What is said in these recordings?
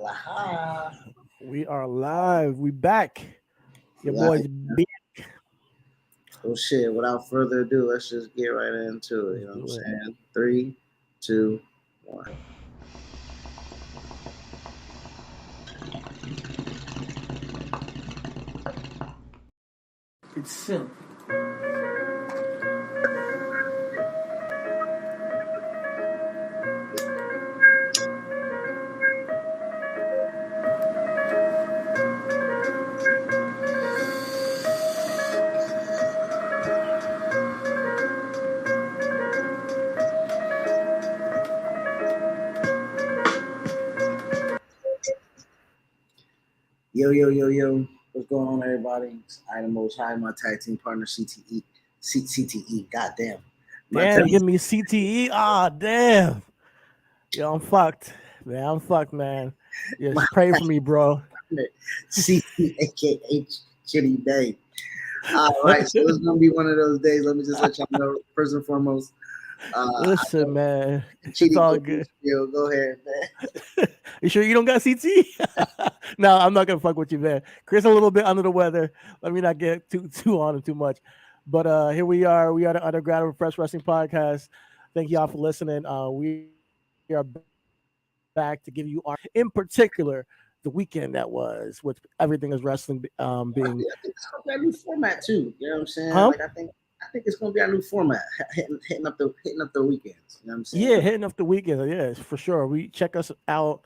Laha. We are live. We back. Your Live. boys be Oh shit! Without further ado, let's just get right into it. Let's You know what I'm do it. saying? 3, 2, 1. It's simple. Yo, yo, yo, yo! What's going on, everybody? I the most high, my tag team partner CTE, CTE. Goddamn, my Damn, tag you give me CTE. Ah, damn. Yo, I'm fucked. Man, I'm fucked, man. my Just pray for me, bro. partner CT, aka Chitty Day. All right, so it's gonna be one of those days. Let me just let y'all know. First and foremost, I Listen, know man. It's Chitty all go do good. spiel. Go ahead, man. You sure you don't got CT? No, I'm not gonna fuck with you, man. Chris a little bit under the weather. Let me not get too on him too much. But here we are. We are the Underground Refresh Wrestling Podcast. Thank y'all for listening. We are back to give you our in particular the weekend that was with everything is wrestling being I think it's gonna be a new format too. You know what I'm saying? huh? Like I think it's gonna be our new format, hitting up the weekends. You know what I'm saying? Yeah, hitting up the weekend. Yeah, for sure. We check us out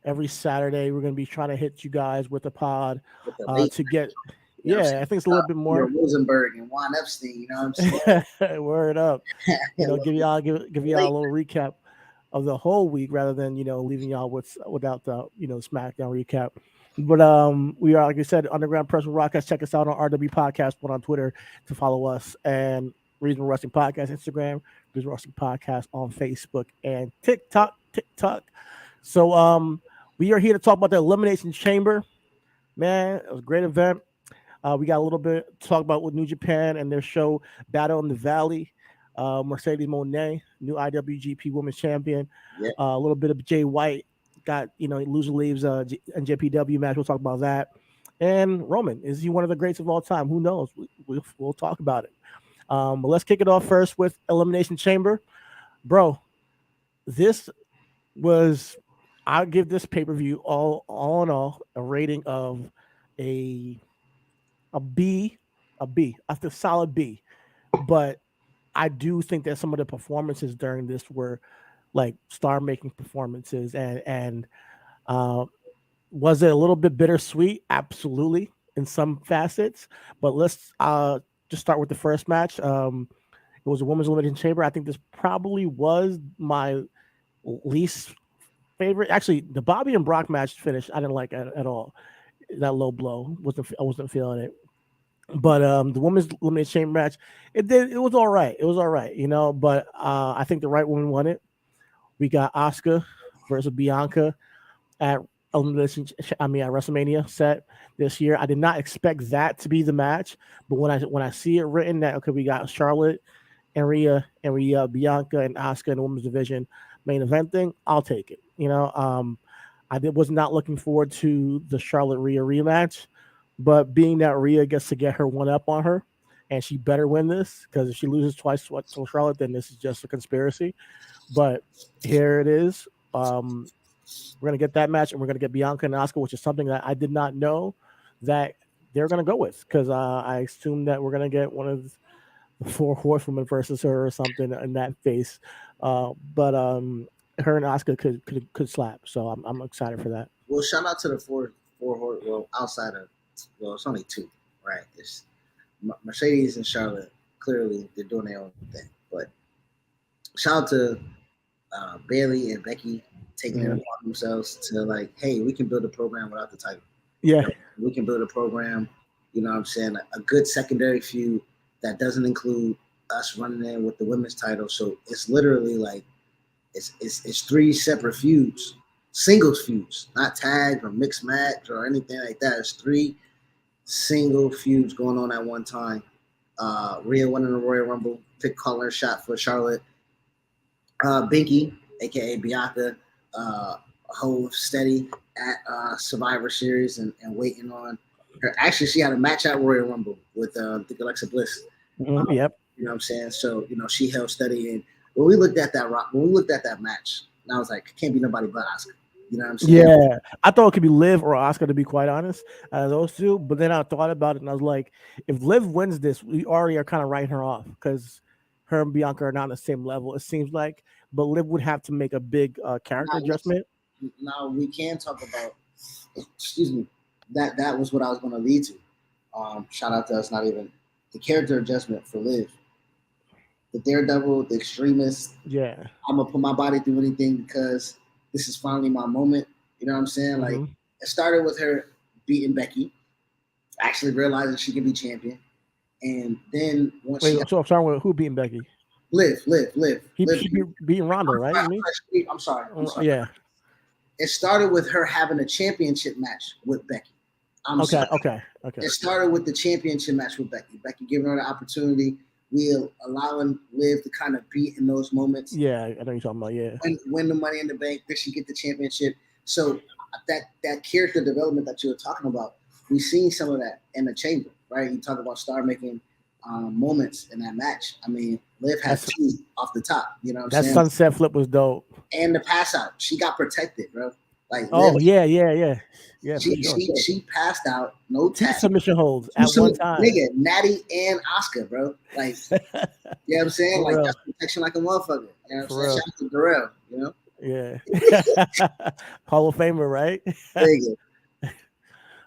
every Saturday. We're gonna be trying to hit you guys with a pod With the late, to get. you know what I'm Yeah, saying? I think it's a little bit Peter more. Rosenberg and Juan Epstein. You know what I'm saying? Word up. Give y'all give y'all a late. little recap of the whole week rather than leaving y'all without the SmackDown recap. But we are, like I said, Underground Press with Rockcast. Check us out on RW Podcast, one on Twitter to follow us, and Reasonable Wrestling Podcast Instagram, Reasonable Wrestling Podcast on Facebook and TikTok. So we are here to talk about the Elimination Chamber. Man, it was a great event. We got a little bit to talk about with New Japan and their show Battle in the Valley. Mercedes Monet, new IWGP Women's Champion. Yeah. A little bit of Jay White got loser leaves NJPW match. We'll talk about that. And Roman, is he one of the greats of all time? Who knows? We'll talk about it. But let's kick it off first with Elimination Chamber, bro. This was I'll give this pay per view all in all a rating of a a B, a B, a solid B. But I do think that some of the performances during this were like star making performances, and uh, was it a little bit bittersweet? Absolutely, in some facets. But let's just start with the first match. It was a women's elimination chamber. I think this probably was my least favorite. Actually, the Bobby and Brock match finish I didn't like at all. That low blow I wasn't feeling it. But the women's elimination chamber match, it was all right. It was all right, But I think the right woman won it. We got Asuka versus Bianca at elimination. I mean, at WrestleMania set this year. I did not expect that to be the match, but when I see it written that okay, we got Charlotte and Rhea and Bianca and Asuka in the women's division main event thing, I'll take it. Was not looking forward to the Charlotte Rhea rematch, but being that Rhea gets to get her one up on her, and she better win this because if she loses twice to Charlotte, then this is just a conspiracy. But here it is. We're gonna get that match, and we're gonna get Bianca and Asuka, which is something that I did not know that they're gonna go with because I assumed that we're gonna get one of the four horsewomen versus her or something in that face. But her and Asuka could slap, so I'm excited for that. Well, shout out to the four. Well, outside of it's only two, right? It's Mercedes and Charlotte. Clearly, they're doing their own thing, but shout out to Bailey and Becky taking it upon themselves to like, hey, we can build a program without the title. Yeah, We can build a program. You know what I'm saying? A good secondary feud that doesn't include us running in with the women's title. So it's literally like it's three separate feuds, singles feuds, not tagged or mixed match or anything like that. It's three single feuds going on at one time. Rhea winning the Royal Rumble, pick calling her shot for Charlotte. Binky, aka Bianca, hold steady at Survivor Series and waiting on her. Actually, she had a match at Royal Rumble with I think Alexa Bliss. Yep. You know what I'm saying? So she held steady. And when we looked at that match, and I was like, can't be nobody but Asuka. You know what I'm saying? Yeah, I thought it could be Liv or Oscar, to be quite honest, those two. But then I thought about it and I was like, if Liv wins this, we already are kind of writing her off because her and Bianca are not on the same level, it seems like. But Liv would have to make a big character adjustment. Now we can talk about. Excuse me. That was what I was going to lead to. Shout out to us, not even the character adjustment for Liv. The daredevil, the extremist. Yeah, I'm gonna put my body through anything because this is finally my moment. You know what I'm saying? Like it started with her beating Becky, actually realizing she can be champion, and then once so I'm sorry, who beating Becky? Liv. She beating Ronda, right? I'm sorry. Yeah. It started with her having a championship match with Becky. Okay. It started with the championship match with Becky. Becky giving her the opportunity. We're allowing Liv to kind of be in those moments. Yeah, I know you're talking about. Yeah, win the Money in the Bank. Did she get the championship? So that character development that you were talking about, we've seen some of that in the chamber, right? You talk about star making moments in that match. I mean, Liv had two off the top. You know what I'm saying? That sunset flip was dope. And the pass out, she got protected, bro. Like, Liv, yeah. She passed out, no two submission holds at one time. Nigga, Natty and Asuka, bro. Like, you know what I'm saying? Like, that's protection like a motherfucker. You know what I'm saying? Shout out to Darrell, you know? Yeah. Hall of Famer, right?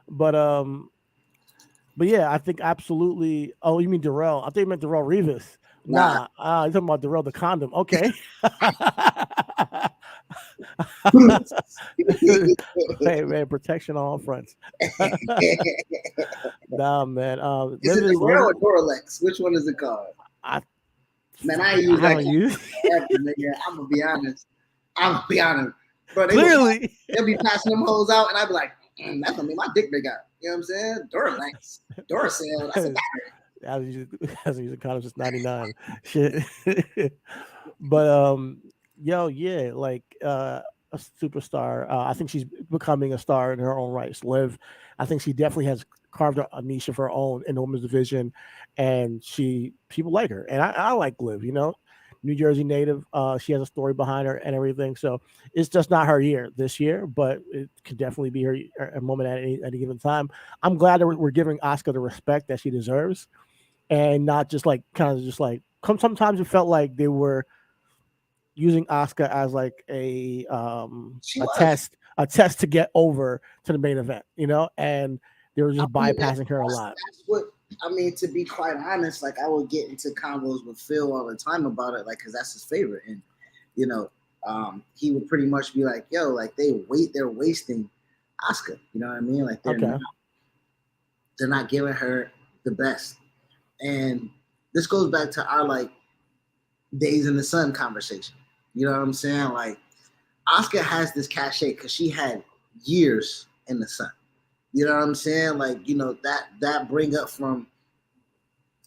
But yeah, I think absolutely. Oh, you mean Darrell? I think you meant Darrell Rivas. Nah, you're talking about Darrell the condom. Okay. Hey man, protection on all fronts. Nah, man. Is it Darrell or Doralex? Which one is it called? I ain't use that. Nigga. I'm gonna be honest. But clearly, they'll be passing them hoes out, and I'd be like, that's gonna be my dick big out. You know what I'm saying? Doralex, Duracell. That's a battery. I was using condoms since '99. Shit. But yeah, like a superstar. I think she's becoming a star in her own right. Liv, I think she definitely has carved a niche of her own in the women's division, and people like her, and I like Liv. You know, New Jersey native. She has a story behind her and everything. So it's just not her year this year, but it could definitely be her moment at any given time. I'm glad that we're giving Asuka the respect that she deserves, and not just like sometimes it felt like they were using Asuka as like a test to get over to the main event, you know, and they were just bypassing her a lot. That's what I mean, to be quite honest, like I would get into combos with Phil all the time about it, like because that's his favorite, and you know, he would pretty much be like, "Yo, like they're wasting Asuka," you know what I mean? Like they're not giving her the best, and this goes back to our like days in the sun conversation. You know what I'm saying? Like Asuka has this cachet because she had years in the sun. You know what I'm saying? Like, you know, that bring up from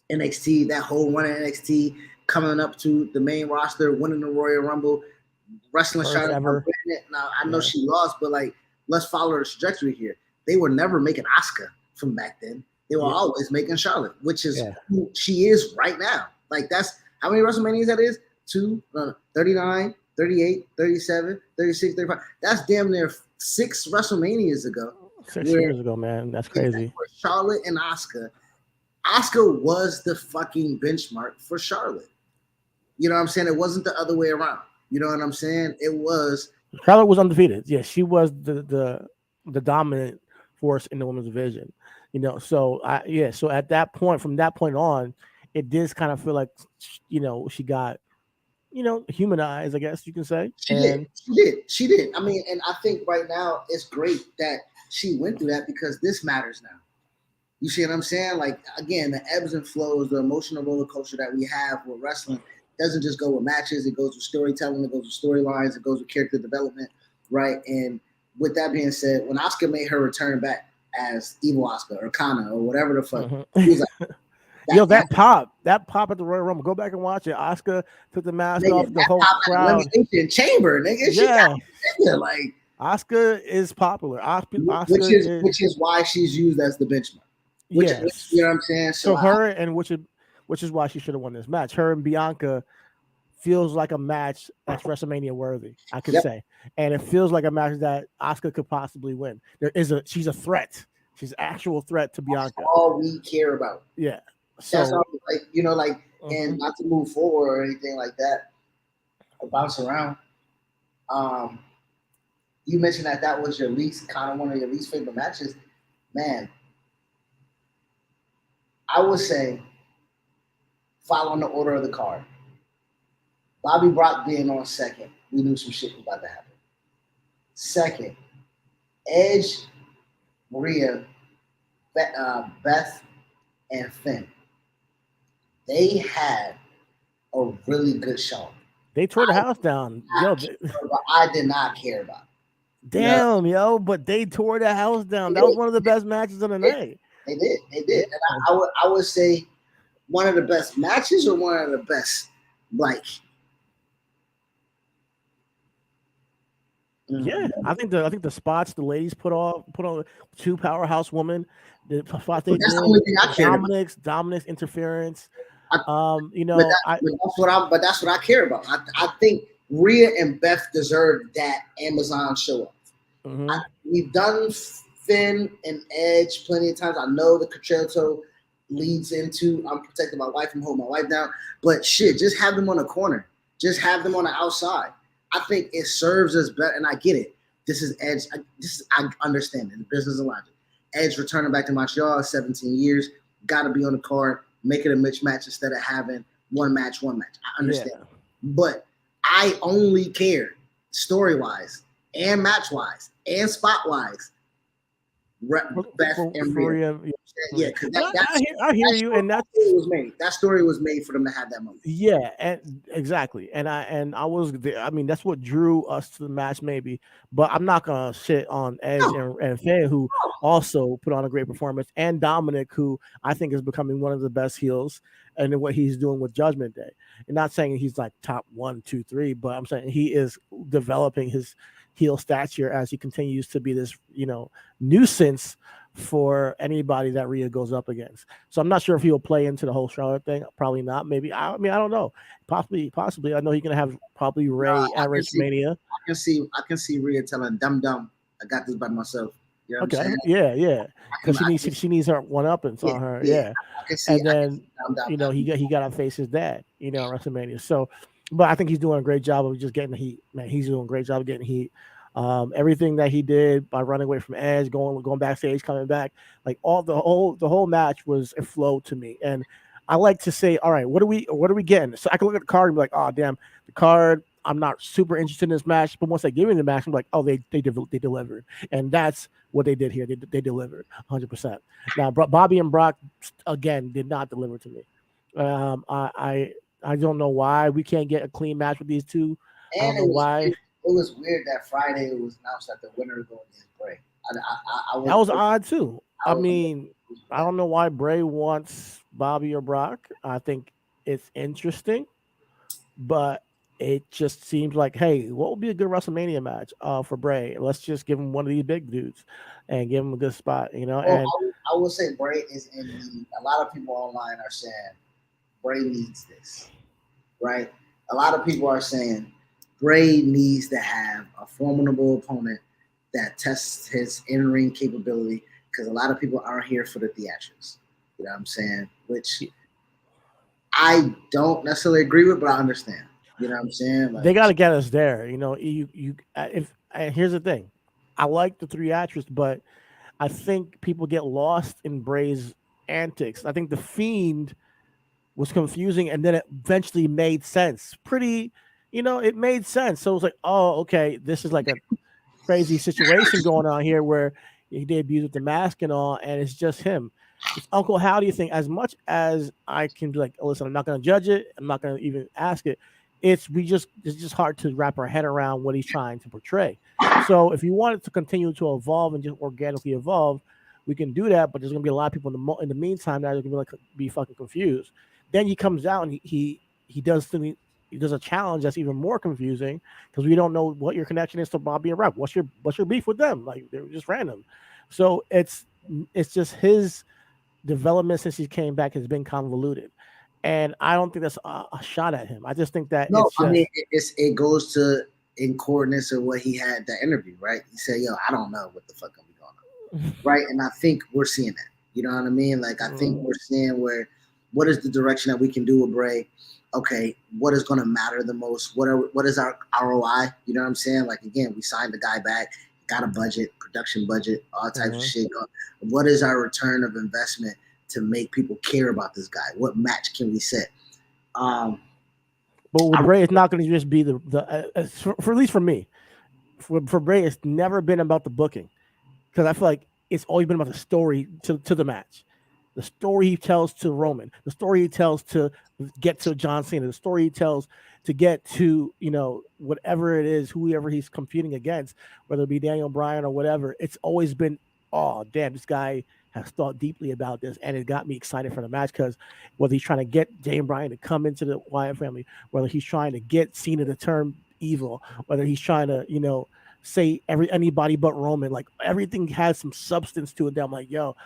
NXT, that whole run in NXT, coming up to the main roster, winning the Royal Rumble, wrestling Charlotte. Now, I know she lost, but like, let's follow her trajectory here. They were never making Asuka from back then. They were always making Charlotte, which is who she is right now. Like, that's how many WrestleManias that is? 39, 38, 37, 36, 35. That's damn near 6 WrestleManias ago. 6 years ago, man. That's crazy. For Charlotte and Asuka was the fucking benchmark for Charlotte. You know what I'm saying? It wasn't the other way around. You know what I'm saying? It was. Charlotte was undefeated. Yeah, she was the dominant force in the women's division. You know, so so at that point, from that point on, it did kind of feel like, you know, she got, you know, humanized, I guess you can say. She did. I mean, and I think right now it's great that she went through that because this matters now. You see what I'm saying? Like, again, the ebbs and flows, the emotional roller coaster that we have with wrestling doesn't just go with matches. It goes with storytelling. It goes with storylines. It goes with character development, right? And with that being said, when Asuka made her return back as Evil Asuka or Kana or whatever the fuck, he was like, that pop at the Royal Rumble. Go back and watch it. Asuka took the mask off. The whole crowd. Chamber, nigga. Yeah. Like, Asuka is popular. which Asuka is is which is why she's used as the benchmark. Which you know yes. what I'm saying? So her and which is why she should have won this match. Her and Bianca feels like a match that's WrestleMania worthy, I could yep, say. And it feels like a match that Asuka could possibly win. She's a threat. She's an actual threat to Bianca. all we care about. Yeah. That's all, So like you know, like and mhm. not to move forward or anything like that, or bounce around. Um, you mentioned that was your least kind of one of your least favorite matches, man. I would say following the order of the card. Bobby Brock being on second, we knew some shit was about to happen. Second, Edge, Maria, Beth, and Finn. They had a really good show. They tore the house down. Yo, I did not care about. You know, damn, yo, but they tore the house down. they That was did. one of the best matches of the night. They did. They Yeah. did. And I would say one of the best matches or one of the best like. Yeah, I think the spots the ladies put on two powerhouse women, the spot they That's did, the only thing I cared about. Dominic's interference. I, You but, know, that's what I care about. I think Rhea and Beth deserve that Amazon show up. mhm. We've done Finn and Edge plenty of times. I know the concerto leads into I'm protecting my wife, I'm holding my wife down. But shit, just have them on the corner. Just have them on the outside. I think it serves us better, and I get it. This is Edge. I understand it. The business and logic. Edge returning back to Montreal, 17 years. Got to be on the card. Make it a mismatch instead of having one match. I understand. Yeah. But I only care story-wise and match-wise and spot-wise. Beth and Rhea. Yeah, because I hear you, and that's was made. That story was made for them to have that moment. yeah, and exactly, and I was there. I mean, that's what drew us to the match, maybe. But I'm not gonna shit on Edge and Finn, who also put on a great performance, and Dominic, who I think is becoming one of the best heels, and what he's doing with Judgment Day. And not saying he's like top 1, 2, 3, but I'm saying he is developing his heel stature as he continues to be this, nuisance for anybody that Rhea goes up against. So I'm not sure if he'll play into the whole Charlotte thing. Probably not. Maybe. I mean, I don't know. Possibly. I know he's gonna have probably Ray at WrestleMania. I can see Rhea telling Dum, I got this by myself. You know what I'm saying? Yeah. Because she needs her one uppance on her. Yeah. And then he got to face his dad. At WrestleMania. So, but I think he's doing a great job of just getting the heat. Man, he's doing a great job of getting heat. Everything that he did by running away from Edge, going backstage, coming back, like the whole match was a flow to me. And I like to say, all right, what are we getting? So I can look at the card and be like, oh damn, the card. I'm not super interested in this match, but once they give me the match, I'm like, oh, they delivered, and that's what they did here. They delivered 100%. Now, Bobby and Brock again did not deliver to me. I don't know why we can't get a clean match with these two. I don't know why. It was weird that Friday it was announced that the winner was going against Bray. That was odd too. I mean, I don't know why Bray wants Bobby or Brock. I think it's interesting, but it just seems like, hey, what would be a good WrestleMania match for Bray? Let's just give him one of these big dudes and give him a good spot, And I will say Bray is in need. A lot of people online are saying Bray needs this, right? A lot of people are saying Bray needs to have a formidable opponent that tests his in-ring capability because a lot of people aren't here for the theatrics. You know what I'm saying? Which I don't necessarily agree with, but I understand. You know what I'm saying? They got to get us there. Here's the thing, I like the theatrics, but I think people get lost in Bray's antics. I think the Fiend was confusing, and then it eventually made sense. It made sense. So it was like, oh, okay, this is like a crazy situation going on here where he debuted with the mask and all, and it's just him. It's Uncle Howdy thing. As much as I can be like, listen, I'm not going to judge it. I'm not going to even ask it. It's just hard to wrap our head around what he's trying to portray. So if you want it to continue to evolve and just organically evolve, we can do that. But there's going to be a lot of people in the meantime that are going to be fucking confused. Then he comes out and he does something there's a challenge that's even more confusing because we don't know what your connection is to Bobby and Rock. What's your beef with them? Like they're just random. So it's just his development since he came back has been convoluted, and I don't think that's a shot at him. I just think that No, it's I mean just it goes to in coordinates of what he had that interview, right? He said, "Yo, I don't know what the fuck gonna be going on," right? And I think we're seeing that. You know what I mean? Like I think mm, we're seeing where what is the direction that we can do with Bray? Okay, what is going to matter the most? What is our ROI? You know what I'm saying? Like again, we signed the guy back, got a budget, production budget, all types of mhm. shit. What is our return of investment to make people care about this guy? What match can we set? Um, But with I Bray, it's not going to just be the for at least for me. For Bray, it's never been about the booking because I feel like it's always been about the story to the match, the story he tells to Roman, the story he tells to get to John Cena, the story he tells to get to whatever it is, whoever he's competing against, whether it be Daniel Bryan or whatever. It's always been, oh damn, this guy has thought deeply about this, and it got me excited for the match because whether he's trying to get Daniel Bryan to come into the Wyatt family, whether he's trying to get Cena to turn evil, whether he's trying to say anybody but Roman. Like everything has some substance to it. That I'm like, yo,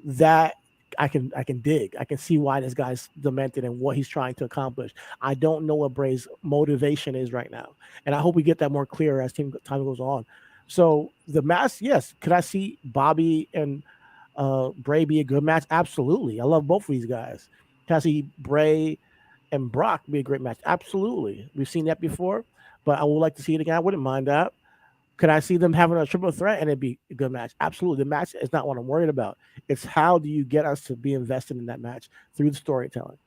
that I can dig. I can see why this guy's demented and what he's trying to accomplish. I don't know what Bray's motivation is right now, and I hope we get that more clear as time goes on. So the match, yes, could I see Bobby and Bray be a good match? Absolutely. I love both of these guys. Can I see Bray and Brock be a great match? Absolutely. We've seen that before, but I would like to see it again. I wouldn't mind that. Could I see them having a triple threat and it'd be a good match? Absolutely. The match is not what I'm worried about. It's how do you get us to be invested in that match through the storytelling.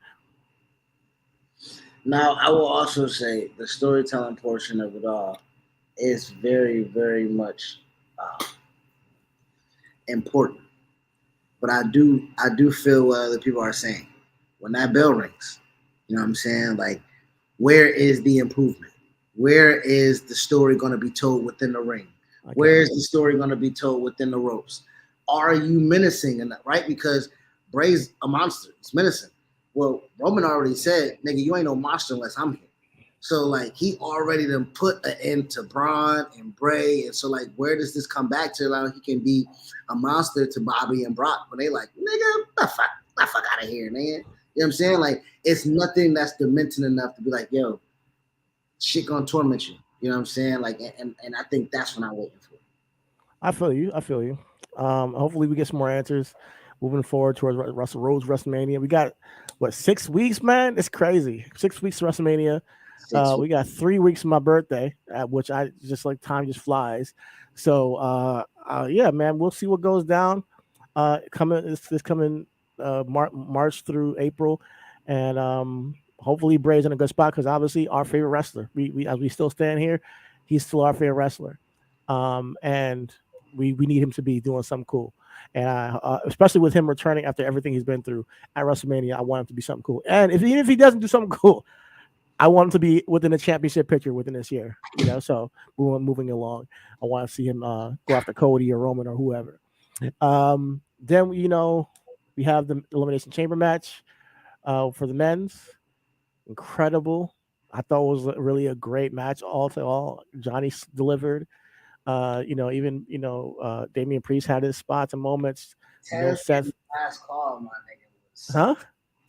Now, I will also say the storytelling portion of it all is very, very much uh, important. But I do feel what other people are saying. When that bell rings, you know what I'm saying? Like, where is the improvement? Where is the story going to be told within the ring? I Where got is the story going to be told within the ropes? Are you menacing enough? Right? Because Bray's a monster. It's menacing. Well, Roman already said, "Nigga, you ain't no monster unless I'm here." So like he already done put an end to Braun and Bray, and so like where does this come back to? Like he can be a monster to Bobby and Brock when they like, nigga, the fuck out of here, man. You know what I'm saying? Like it's nothing that's demented enough to be like, yo, shit gonna torment you. You know what I'm saying? Like, and I think that's what I'm waiting for. I feel you. I feel you. Hopefully we get some more answers moving forward towards Russell Rhodes WrestleMania. We got what 6 weeks, man? It's crazy. 6 weeks to WrestleMania. 6 weeks. We got 3 weeks of my birthday, which I just like time just flies. So yeah, man, we'll see what goes down. Coming this coming March through April, and hopefully Bray's in a good spot because obviously our favorite wrestler. We as we still stand here, he's still our favorite wrestler. And we need him to be doing something cool. And especially with him returning after everything he's been through at WrestleMania, I want him to be something cool. And even if he doesn't do something cool, I want him to be within a championship picture within this year. So moving along, I want to see him go after Cody or Roman or whoever. Then we have the Elimination Chamber match for the men's. Incredible. I thought it was really a great match all to all. Johnny delivered. Even Damian Priest had his spots and moments. No Tez getting Seth, the last call, my nigga. Was huh?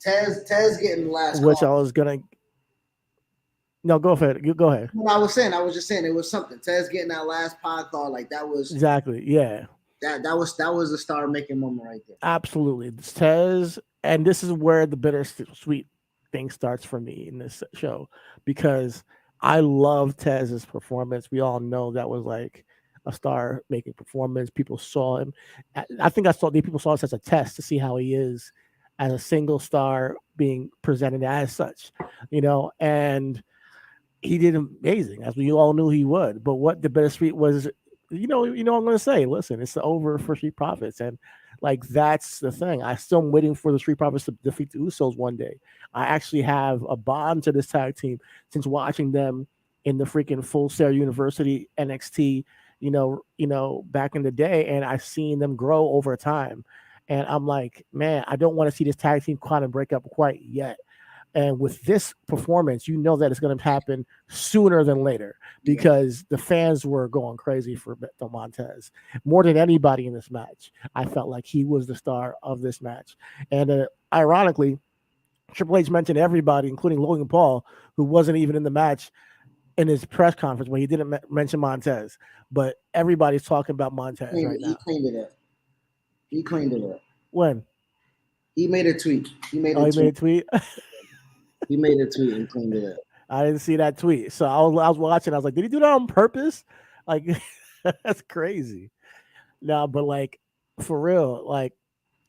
Tez getting the last Which call. I was gonna. No, go ahead. You go ahead. What I was saying, I was just saying it was something. Tez getting that last pod call, like that was Exactly. Yeah. that was a star making moment right there. Absolutely. Tez, and this is where the bittersweet thing starts for me in this show because I love Tez's performance. We all know that was like a star making performance. People saw him. I think people saw this as a test to see how he is as a single star being presented as such, and he did amazing, as we all knew he would. But what the bittersweet was, I'm going to say, listen, it's over for Street Profits, and like that's the thing. I still am waiting for the Street Profits to defeat the Usos one day. I actually have a bond to this tag team since watching them in the freaking Full Sail University NXT, back in the day, and I've seen them grow over time. And I'm like, man, I don't want to see this tag team kind of break up quite yet And with this performance, you know that it's going to happen sooner than later because the fans were going crazy for Beto Montez more than anybody in this match. I felt like he was the star of this match. And ironically, Triple H mentioned everybody, including Logan Paul, who wasn't even in the match in his press conference when he didn't mention Montez. But everybody's talking about Montez right now. He cleaned it up. He cleaned it up. When? He made a tweet. He made a tweet? He made a tweet and cleaned it up. I didn't see that tweet. So I was watching. I was like, did he do that on purpose? Like, that's crazy. No, but like, for real, like,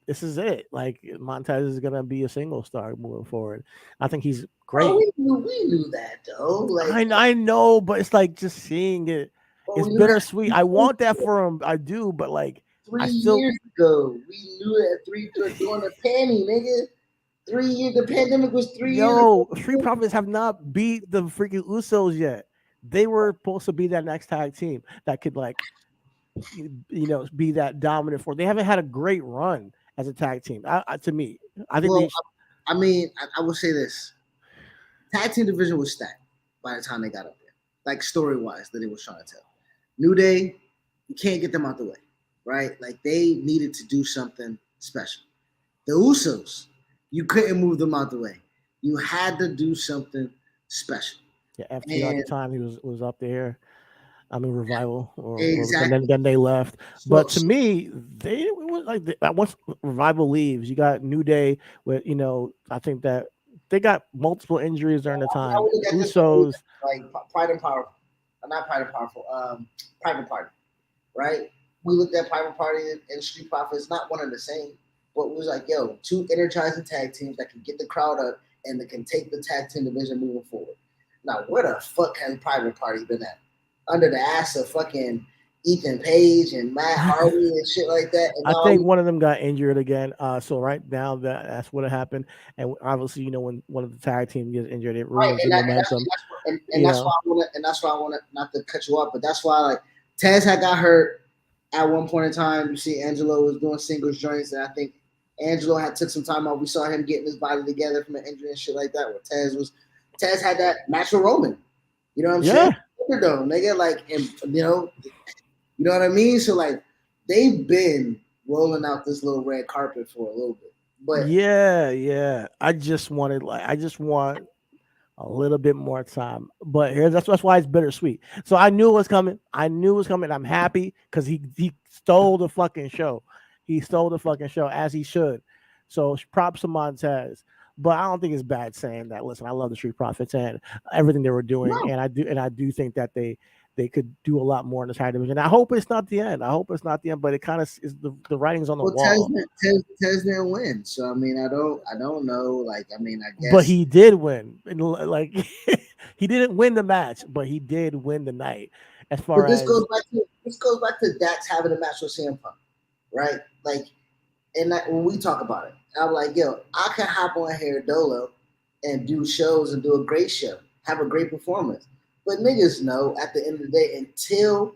this is it. Like, Montez is going to be a single star moving forward. I think he's great. Oh, we knew that, though. Like, I know, but it's like just seeing it. It's bittersweet. I want that for him. I do, but like, 3 years ago, we knew that during the panty, nigga. 3 years. The pandemic was 3 years. Yo, Street Profits have not beat the freaking Usos yet. They were supposed to be that next tag team that could, like, be that dominant force. They haven't had a great run as a tag team. To me, I think. I will say this: tag team division was stacked by the time they got up there, like story wise, that it was trying to tell. New Day, you can't get them out the way, right? Like, they needed to do something special. The Usos, you couldn't move them out the way. You had to do something special. Yeah, FTR at the time he was up there. I mean, Revival, exactly. And then they left. But to me, they was like, once Revival leaves, you got New Day with, I think that they got multiple injuries during the time. Usos, like Pride and Powerful, not Pride and Powerful, Private Party, right? We looked at Private Party and Street Profits, not one and the same, but it was like, yo, two energizing tag teams that can get the crowd up and that can take the tag team division moving forward. Now, where the fuck has Private Party been at? Under the ass of fucking Ethan Page and Matt Hardy and shit like that. And I think one of them got injured again. So right now that's what happened. And obviously, when one of the tag team gets injured, it ruins the momentum. That's why I want to, not to cut you off, but that's why, like, Taz had got hurt at one point in time. You see Angelo was doing singles joints, and I think Angelo had took some time off. We saw him getting his body together from an injury and shit like that. Where Taz had that match with Roman. You know what I'm saying? Though, nigga, like, and you know what I mean? So, like, they've been rolling out this little red carpet for a little bit. But yeah. I just want a little bit more time. But that's why it's bittersweet. So I knew it was coming. I'm happy because he stole the fucking show. He stole the fucking show, as he should. So props to Montez. But I don't think it's bad saying that. Listen, I love the Street Profits and everything they were doing, and I do think that they could do a lot more in the tag division. I hope it's not the end. But it kind of is the writing's on the wall. Tez didn't win, so I mean, I don't know. Like, I mean, I guess. But he did win. Like, he didn't win the match, but he did win the night. As far this goes back to Dax having a match with CM Punk, right? Like, and when we talk about it, I'm like, yo, I can hop on here Dolo and do shows and do a great show, have a great performance. But niggas know at the end of the day, until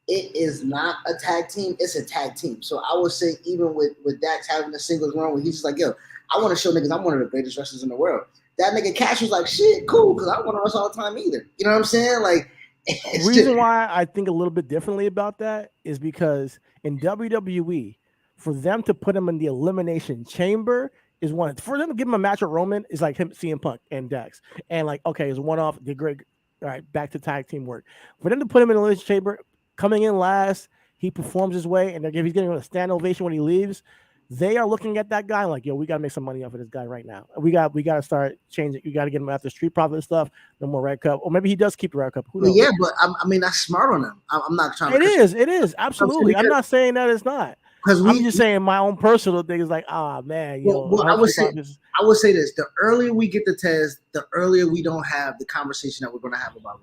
it is not a tag team, it's a tag team. So I would say, even with Dax having a singles run where he's just like, yo, I want to show niggas I'm one of the greatest wrestlers in the world. That nigga Cash was like, shit, cool, because I want to wrestle all the time either. You know what I'm saying? Like, the reason why I think a little bit differently about that is because in WWE, for them to put him in the Elimination Chamber is one. For them to give him a match with Roman is like him, CM Punk, and Dax. And like, okay, it's one off. Did great. All right, back to tag team work. For them to put him in the Elimination Chamber, coming in last, he performs his way, and he's getting a stand ovation when he leaves. They are looking at that guy like, yo, we got to make some money off of this guy right now. We got to start changing. You got to get him after Street Profit stuff. No more Red Cup. Or maybe he does keep the Red Cup. Who knows? Yeah, but I mean, that's smart on him. I'm not trying to. It is. Absolutely. I'm not saying that it's not. I'm just saying my own personal thing is like, man, I would say this: the earlier we get the Tez, the earlier we don't have the conversation that we're going to have about him.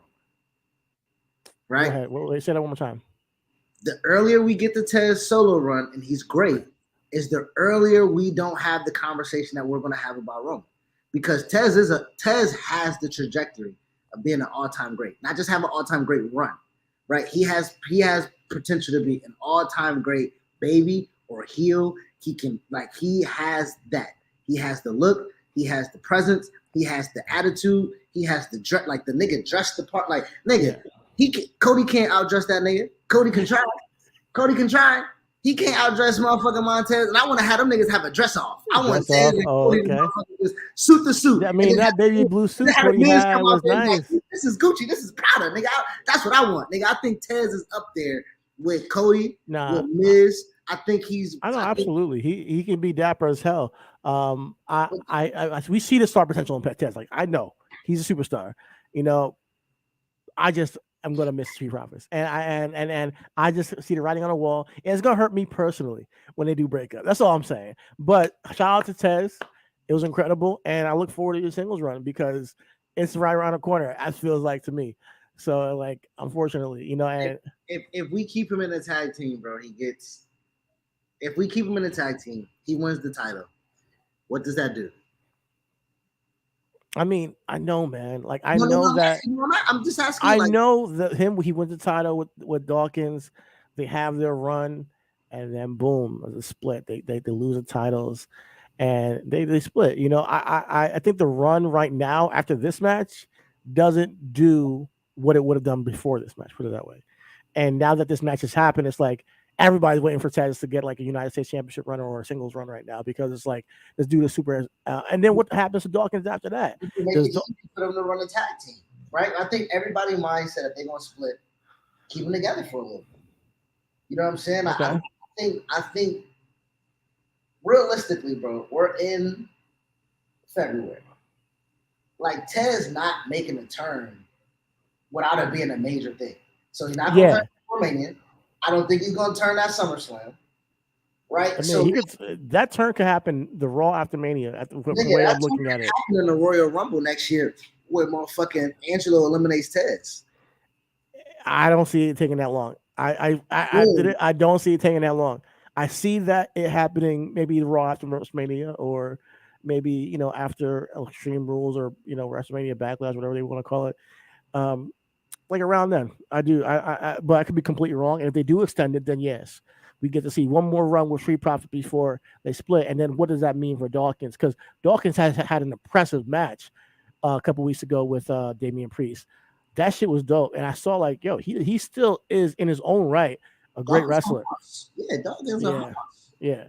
Right? Go ahead. Well, say that one more time. The earlier we get the Tez solo run, and he's great, is the earlier we don't have the conversation that we're going to have about Roman, because Tez has the trajectory of being an all-time great, not just have an all-time great run, right? He has potential to be an all-time great baby or heel. He has that. He has the look. He has the presence. He has the attitude. He has the dress. Like the nigga dressed the part. Like nigga, Cody can't outdress that nigga. Cody can try. Cody can try. He can't outdress motherfucking Montez. And I want to have them niggas have a dress off. I want Tez and Cody to just suit the suit. I mean, that baby blue suit Cody had was nice. Like, this is Gucci. This is Prada, nigga. That's what I want, nigga. I think Tez is up there with Cody, with Miz. I think he's. I know, absolutely. He can be dapper as hell. We see the star potential in Tez. Like, I know he's a superstar. You know, I'm gonna miss Street Profits, and I just see the writing on the wall, and it's gonna hurt me personally when they do break up. That's all I'm saying. But shout out to Tez, it was incredible, and I look forward to your singles run because it's right around the corner. As feels like to me. So, like, unfortunately, you know, and if we keep him in a tag team, bro, he gets. If we keep him in a tag team, he wins the title. What does that do? I mean, I know, man. Like, I know that. I'm just asking. I know that he wins the title with Dawkins. They have their run, and then boom, the split. They lose the titles, and they split. You know, I think the run right now after this match doesn't do what it would have done before this match. Put it that way. And now that this match has happened, it's like everybody's waiting for Tez to get like a United States Championship run or a singles run right now because it's like let's do the super. And then what happens to Dawkins after that? Make it easy for them to run a tag team, right? I think everybody mindset if they're gonna split, keep them together for a little bit. You know what I'm saying? Okay. I think realistically, bro, we're in February. Like Tez not making a turn without it being a major thing. So he's not gonna turn Romanian. I don't think he's gonna turn that SummerSlam. Right? I mean, that turn could happen the Raw after Mania. The way I'm looking at it, in the Royal Rumble next year, where motherfucking Angelo eliminates Tez. I don't see it taking that long. I don't see it taking that long. I see that it happening maybe the Raw after WrestleMania, or maybe after Extreme Rules, or WrestleMania Backlash, whatever they want to call it. Like around then, I do. But I could be completely wrong. And if they do extend it, then yes, we get to see one more run with Street Profit before they split. And then what does that mean for Dawkins? Because Dawkins has had an impressive match a couple weeks ago with Damian Priest. That shit was dope. And I saw like, yo, he still is in his own right a great wrestler. Yeah, Dawkins. Yeah.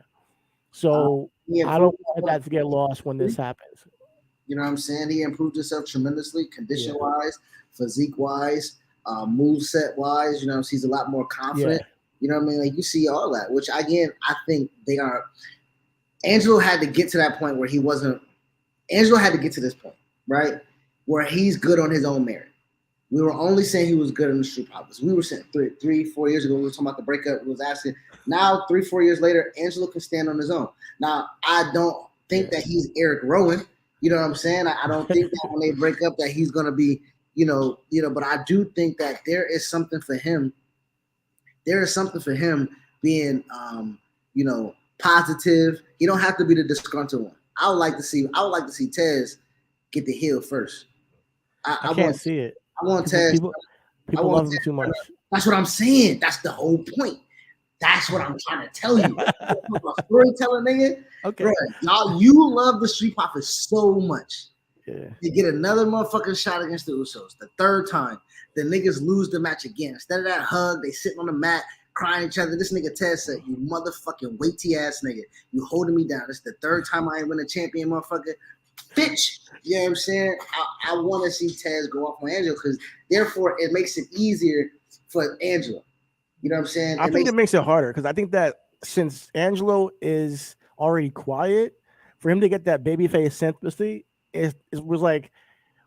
So I don't want that to get lost when this happens. You know what I'm saying? He improved himself tremendously, condition-wise, physique-wise, moveset-wise. You know, he's a lot more confident. Yeah. You know what I mean? Like, you see all that, which, again, I think they are – Angelo had to get to that point where he wasn't – Angelo had to get to this point, right, where he's good on his own merit. We were only saying he was good in the Street Profits. We were saying 3-4 years ago, we were talking about the breakup. We was asking. Now, 3-4 years later, Angelo can stand on his own. Now, I don't think that he's Eric Rowan. You know what I'm saying? I don't think that when they break up that he's going to be, but I do think that there is something for him. There is something for him being, positive. He don't have to be the disgruntled one. I would like to see Tez get the heel first. I can't see it. I want Tez. People love him too much. That's what I'm saying. That's the whole point. That's what I'm trying to tell you. Storytelling, nigga. Okay. Bro, y'all, you love the Street Profits so much. Yeah. You get another motherfucking shot against the Usos. The third time, the niggas lose the match again. Instead of that hug, they sitting on the mat crying each other. This nigga Tez said, "You motherfucking weighty ass nigga, you holding me down. This is the third time I ain't been a champion, motherfucker. Bitch." You know what I'm saying? I want to see Tez go off on Angelo because therefore it makes it easier for Angelo. You know what I'm saying? I think it makes it harder because I think that since Angelo is already quiet, for him to get that babyface sympathy, it was like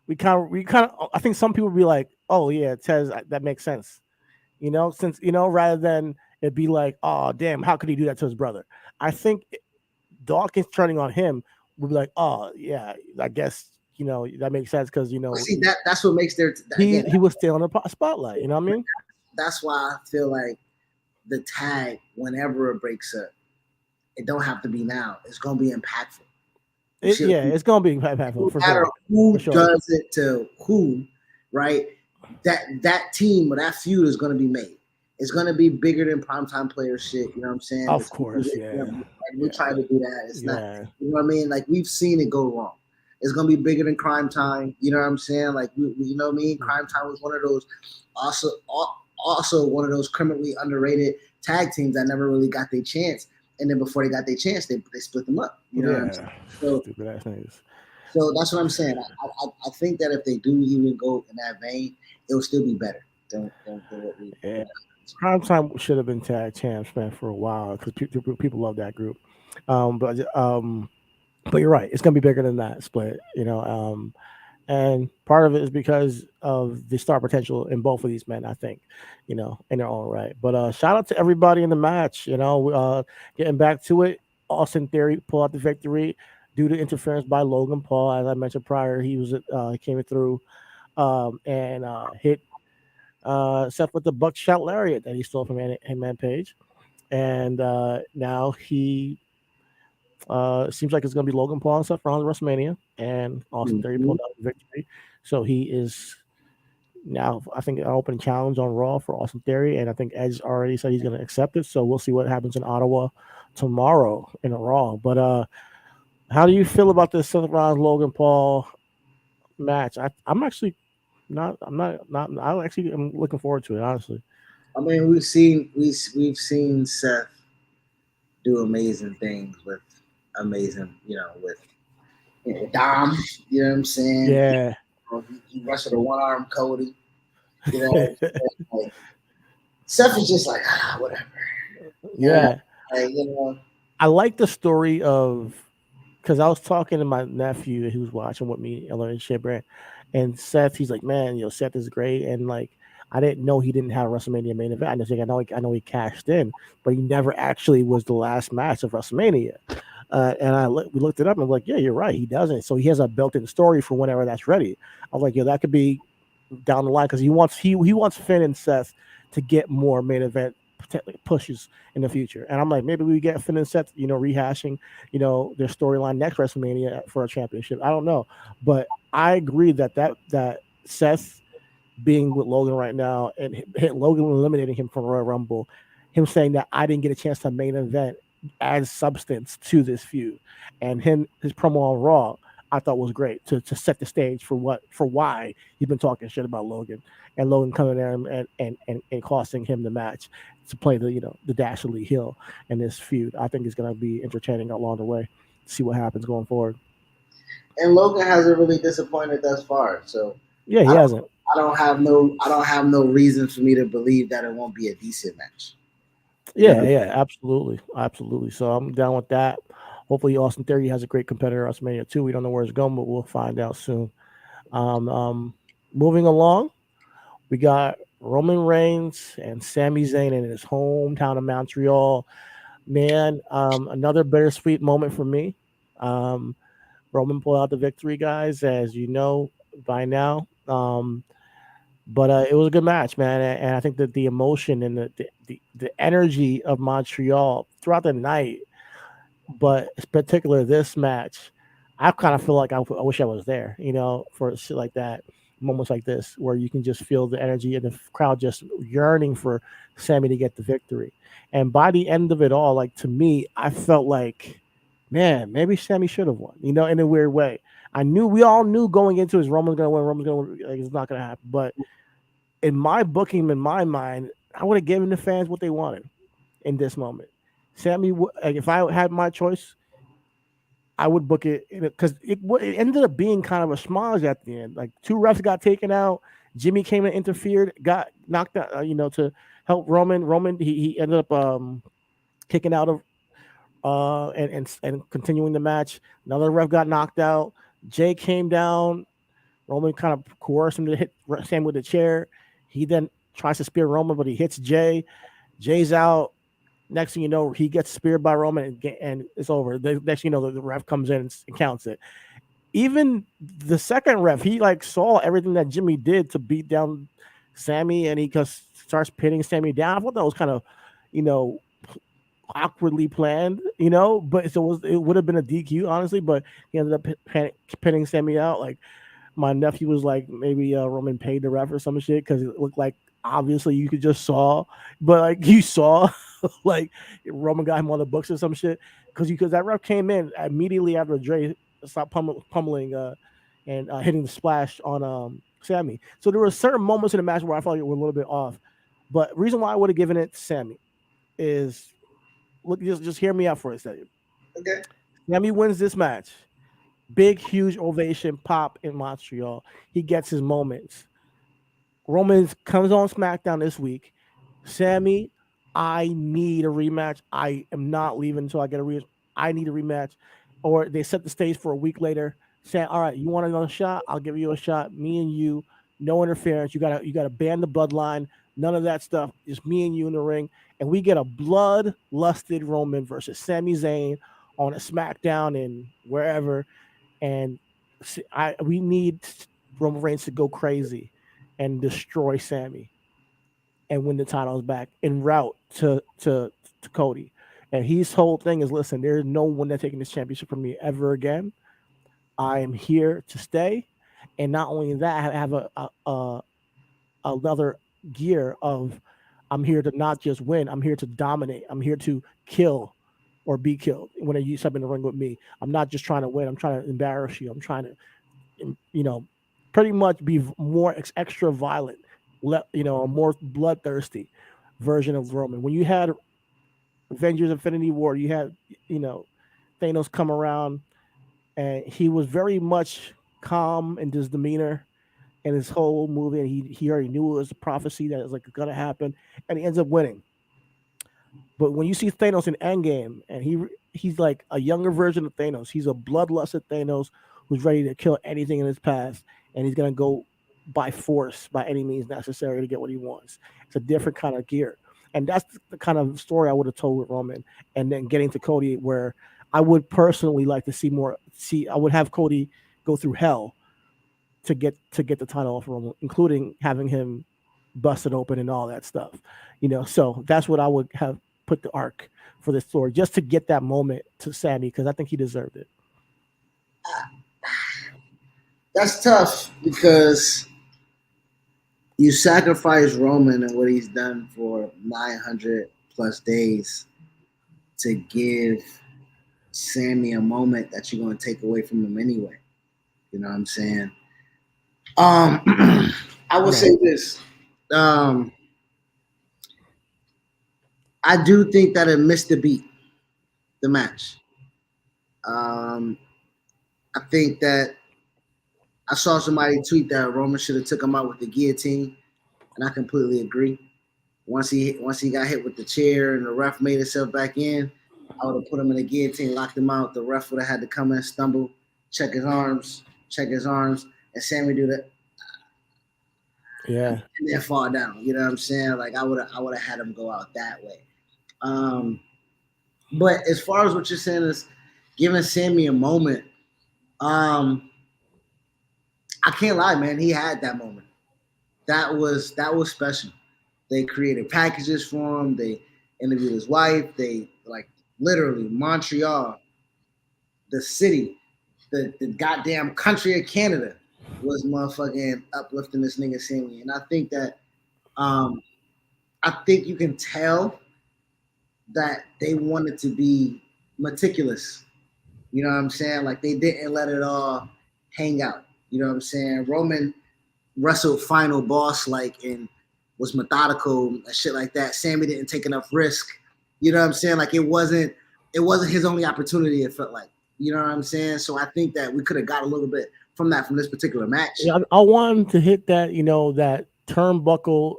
we kind of. I think some people would be like, "Oh yeah, Tez, that makes sense," since rather than it be like, "Oh damn, how could he do that to his brother?" I think Dawkins turning on him would be like, "Oh yeah, I guess that makes sense because see that's what makes he was still in the spotlight." You know what I mean? That's why I feel like the tag, whenever it breaks up, it don't have to be now. It's gonna be impactful. It's gonna be impactful. No matter who does it to who, right? That team or that feud is gonna be made. It's gonna be bigger than primetime player shit. You know what I'm saying? Of course, yeah. We try to do that. It's not. You know what I mean? Like we've seen it go wrong. It's gonna be bigger than Crime Time. You know what I'm saying? Like you know what I mean? Crime Time was one of those also one of those criminally underrated tag teams that never really got their chance. And then before they got their chance, they split them up. You know what I'm saying? Yeah, So stupid ass niggas. so that's what I'm saying. I think that if they do even go in that vein, it will still be better than what we. Yeah, Prime Time should have been tag champs, man, for a while because people love that group. Um, but um, but you're right, it's gonna be bigger than that split. And part of it is because of the star potential in both of these men. I think, in their own right. But shout out to everybody in the match. Getting back to it, Austin Theory pull out the victory due to interference by Logan Paul. As I mentioned prior, he came through and hit Seth with the buckshot lariat that he stole from Hangman Page, and now he seems like it's going to be Logan Paul and Seth Rollins at WrestleMania, and Austin Theory Mhm. pulled out the victory, so he is now, I think, an open challenge on Raw for Austin Theory, and I think Edge already said he's going to accept it. So we'll see what happens in Ottawa tomorrow in a Raw. But how do you feel about this Seth Rollins Logan Paul match? I'm actually not. I'm not. I actually am looking forward to it, honestly. I mean, we've seen Seth do amazing things with amazing, with Dom. You know what I'm saying? Yeah. He wrestled a one arm Cody. You know, like, Seth is just like whatever. And Yeah. like, I like the story of, because I was talking to my nephew who was watching with me, Ellen Shibran, and Seth. He's like, man, Seth is great, and like, I didn't know he didn't have a WrestleMania main event. I know he cashed in, but he never actually was the last match of WrestleMania. We looked it up and I'm like, yeah, you're right, he doesn't. So he has a built-in story for whenever that's ready. I was like, yeah, that could be down the line because he wants Finn and Seth to get more main event pushes in the future. And I'm like, maybe we get Finn and Seth, rehashing, their storyline next WrestleMania for a championship. I don't know, but I agree that Seth being with Logan right now and Logan eliminating him from Royal Rumble, him saying that I didn't get a chance to main event adds substance to this feud, and his promo on Raw I thought was great to set the stage for why he's been talking shit about Logan, and Logan coming there and costing him the match to play the dastardly heel in this feud. I think it's going to be entertaining along the way. See what happens going forward. and Logan hasn't really disappointed thus far. So Yeah, he I don't hasn't. I don't have no reason for me to believe that it won't be a decent match. You Yeah, know, yeah, absolutely, absolutely. So I'm down with that. Hopefully, Austin Theory has a great competitor at WrestleMania too. We don't know where it's going, but we'll find out soon. Um, um, Moving along, we got Roman Reigns and Sami Zayn in his hometown of Montreal. Man, another bittersweet moment for me. Um, Roman pulled out the victory, guys, as you know by now. But it was a good match, man, and I think that the emotion and the energy of Montreal throughout the night, but in particular this match, I kind of feel like I wish I was there, for shit like that, moments like this where you can just feel the energy and the crowd just yearning for Sammy to get the victory. And by the end of it all, like to me, I felt like, man, maybe Sammy should have won, in a weird way. We all knew going into his Roman's gonna win, like it's not gonna happen. But in my booking, in my mind, I would have given the fans what they wanted in this moment. Sammy, like, if I had my choice, I would book it because it ended up being kind of a schmozz at the end. Like two refs got taken out. Jimmy came and interfered, got knocked out, to help Roman. Roman, he ended up kicking out of and continuing the match. Another ref got knocked out. Jay came down. Roman kind of coerced him to hit Sam with the chair. He then tries to spear Roman, but he hits Jay. Jay's out. Next thing you know, he gets speared by Roman, and it's over. The next thing you know, the ref comes in and counts it. Even the second ref, he like saw everything that Jimmy did to beat down Sammy, and he just starts pinning Sammy down. I thought that was kind of, you know, awkwardly planned, But it would have been a DQ, honestly. But he ended up pinning Sammy out. Like my nephew was like, maybe Roman paid the ref or some shit because it looked like obviously you could just saw, but like you saw like Roman got him on the books or some shit because that ref came in immediately after Jay stop pummeling and hitting the splash on Sammy. So there were certain moments in the match where I felt like we were a little bit off. But reason why I would have given it to Sammy is look, just hear me out for a second. Okay. Sammy wins this match. Big, huge ovation pop in Montreal. He gets his moments. Roman comes on SmackDown this week. Sammy, I need a rematch. I am not leaving until I get a rematch. I need a rematch. Or they set the stage for a week later, saying, "All right, you want another shot? I'll give you a shot. Me and you, no interference. You gotta ban the bloodline. None of that stuff. Just me and you in the ring, and we get a blood-lusted Roman versus Sami Zayn on a SmackDown and wherever. And we need Roman Reigns to go crazy and destroy Sammy and win the titles back en route to Cody. And his whole thing is, listen, there's no one that's taking this championship from me ever again. I am here to stay, and not only that, I have a another gear of I'm here to not just win. I'm here to dominate. I'm here to kill or be killed when you step in the ring with me. I'm not just trying to win. I'm trying to embarrass you. I'm trying to, pretty much be more extra violent, a more bloodthirsty version of Roman. When you had Avengers Infinity War, you had, you know, Thanos come around and he was very much calm in his demeanor and his whole movie. And he already knew it was a prophecy that was like going to happen. And he ends up winning. But when you see Thanos in Endgame, and he's like a younger version of Thanos, he's a bloodlusted Thanos who's ready to kill anything in his past, and he's gonna go by force, by any means necessary to get what he wants. It's a different kind of gear, and that's the kind of story I would have told with Roman, and then getting to Cody, where I would personally like to see more. I would have Cody go through hell to get the title off Roman, including having him busted open and all that stuff. So that's what I would have put the arc for this story, just to get that moment to Sammy, because I think he deserved it. That's tough because you sacrifice Roman and what he's done for 900 plus days to give Sammy a moment that you're going to take away from him anyway. You know what I'm saying? I would say this. I do think that it missed the beat, the match. Um, I think that I saw somebody tweet that Roman should have took him out with the guillotine, and I completely agree. Once he got hit with the chair and the ref made himself back in, I would have put him in the guillotine, locked him out. The ref would have had to come in, stumble, check his arms, and Sammy do that. Yeah. And then fall down. You know what I'm saying? Like I would have had him go out that way. But as far as what you're saying is giving Sammy a moment, um, I can't lie, man. He had that moment. That was special. They created packages for him. They interviewed his wife. They like literally Montreal, the city, the goddamn country of Canada was motherfucking uplifting this nigga Sammy. And um I think you can tell that they wanted to be meticulous. You know what I'm saying? Like they didn't let it all hang out. You know what I'm saying? Roman wrestled final boss like and was methodical and shit like that. Sammy didn't take enough risk. You know what I'm saying? Like it wasn't his only opportunity, it felt like. You know what I'm saying? So I think that we could have got a little bit from this particular match. Yeah, I want him to hit that, that turnbuckle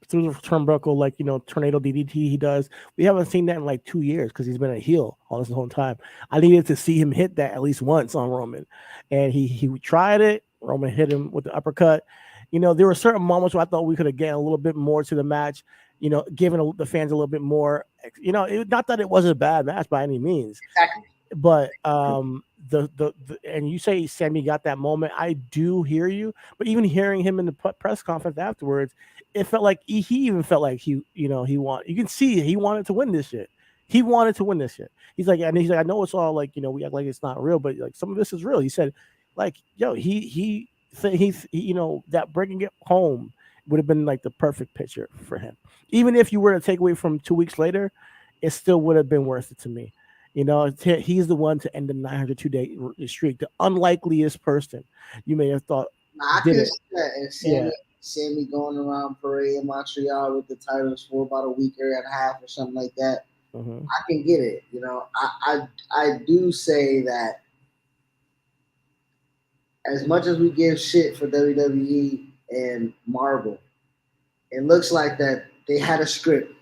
through the turnbuckle, like, tornado DDT he does. We haven't seen that in like 2 years because he's been a heel all this whole time. I needed to see him hit that at least once on Roman, and he tried it. Roman hit him with the uppercut. There were certain moments where I thought we could have gotten a little bit more to the match. Giving the fans a little bit more. Not that it wasn't a bad match by any means. Exactly. But the and you say Sammy got that moment. I do hear you, but even hearing him in the press conference afterwards, it felt like he even felt like he want. You can see he wanted to win this shit. He wanted to win this shit. He's like, I know it's all like, we act like it's not real, but like some of this is real. He said, like, yo, he that bringing it home would have been like the perfect picture for him. Even if you were to take away from 2 weeks later, it still would have been worth it to me. You know, he's the one to end the 902-day streak. The unlikeliest person you may have thought Nah, I did can it. see that. And Yeah. Sammy going around parade in Montreal with the titles for about a week and a half or something like that. Mm-hmm. I can get it. You know, I do say that as much as we give shit for WWE and Marvel, it looks like that they had a script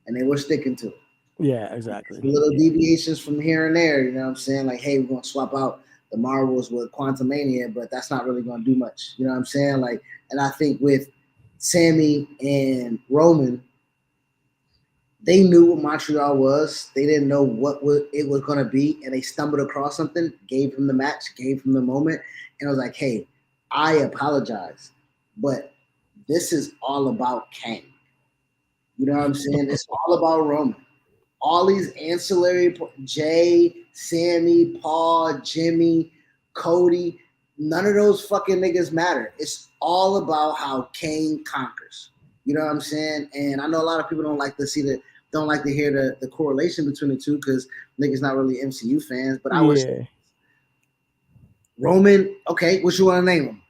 and they were sticking to it. Yeah, exactly. Little deviations from here and there, you know what I'm saying? Like, hey, we're gonna swap out the Marvels with Quantumania, but that's not really gonna do much. You know what I'm saying? Like, and I think with Sammy and Roman, they knew what Montreal was. They didn't know what it was gonna be, and they stumbled across something, gave him the match, gave him the moment, and I was like, hey, I apologize, but this is all about Kang. You know what I'm saying? It's all about Roman. All these ancillary Jay, Sammy, Paul, Jimmy, Cody, none of those fucking niggas matter. It's all about how Kane conquers. You know what I'm saying? And I know a lot of people don't like to hear the correlation between the two because niggas not really MCU fans. But I was Yeah. Roman. Okay, what you want to name him?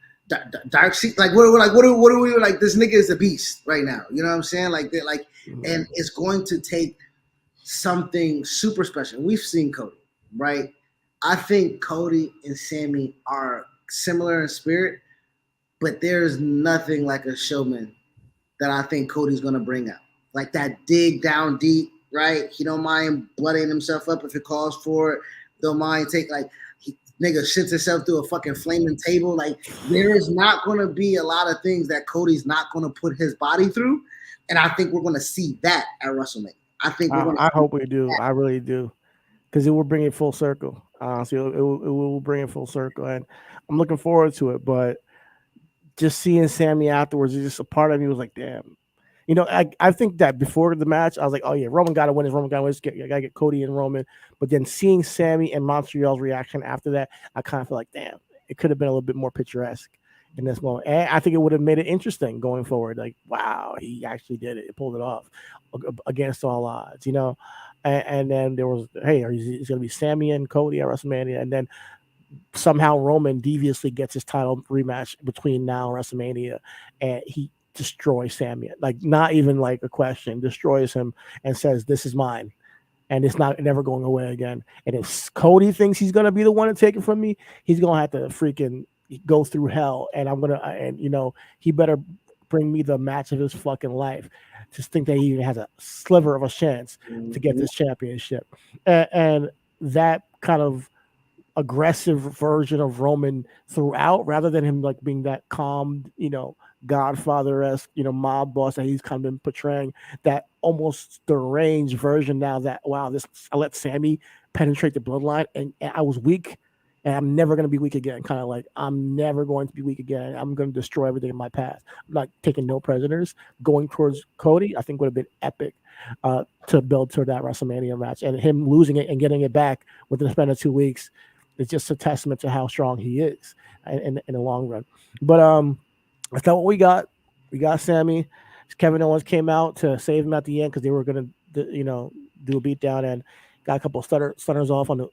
Dark Sea, what are we like? This nigga is a beast right now. You know what I'm saying? And it's going to take something super special. We've seen Cody, right? I think Cody and Sammy are similar in spirit, but there's nothing like a showman that I think Cody's gonna bring out. Like that dig down deep, right? He don't mind blooding himself up if it calls for it. Don't mind nigga shits himself through a fucking flaming table. Like there is not gonna be a lot of things that Cody's not gonna put his body through, and I think we're gonna see that at WrestleMania. I think we're gonna. I hope we do. I really do, because it will bring it full circle. Honestly, it will bring it full circle, and I'm looking forward to it. But just seeing Sammy afterwards is just a part of me was like, damn. You know, I think that before the match, I was like, oh yeah, Roman got to win. Roman got to win. I got to get Cody and Roman. But then seeing Sammy and Montreal's reaction after that, I kind of feel like, damn, it could have been a little bit more picturesque in this moment. And I think it would have made it interesting going forward. Like, wow, he actually did it. He pulled it off against all odds, you know. And then there was, hey, is going to be Sammy and Cody at WrestleMania? And then somehow Roman deviously gets his title rematch between now and WrestleMania, and he destroys Sammy. Like not even like a question, destroys him and says, "This is mine." And it's not never going away again. And if Cody thinks he's gonna be the one to take it from me, he's gonna have to freaking go through hell. And and you know, he better bring me the match of his fucking life. Just think that he even has a sliver of a chance to get this championship. And that kind of aggressive version of Roman throughout, rather than him like being that calm, you know, Godfather-esque, you know, mob boss that he's kind of been portraying. That almost deranged version now. That wow, this I let Sammy penetrate the bloodline, and I was weak, and I'm never going to be weak again. Kind of like I'm never going to be weak again. I'm going to destroy everything in my path. I'm not taking no prisoners. Going towards Cody, I think would have been epic. To build toward that WrestleMania match, and him losing it and getting it back within the span of 2 weeks, it's just a testament to how strong he is in the long run. But that's not what we got. We got Sammy. Kevin Owens came out to save him at the end because they were gonna, you know, do a beatdown, and got a couple of stunners off on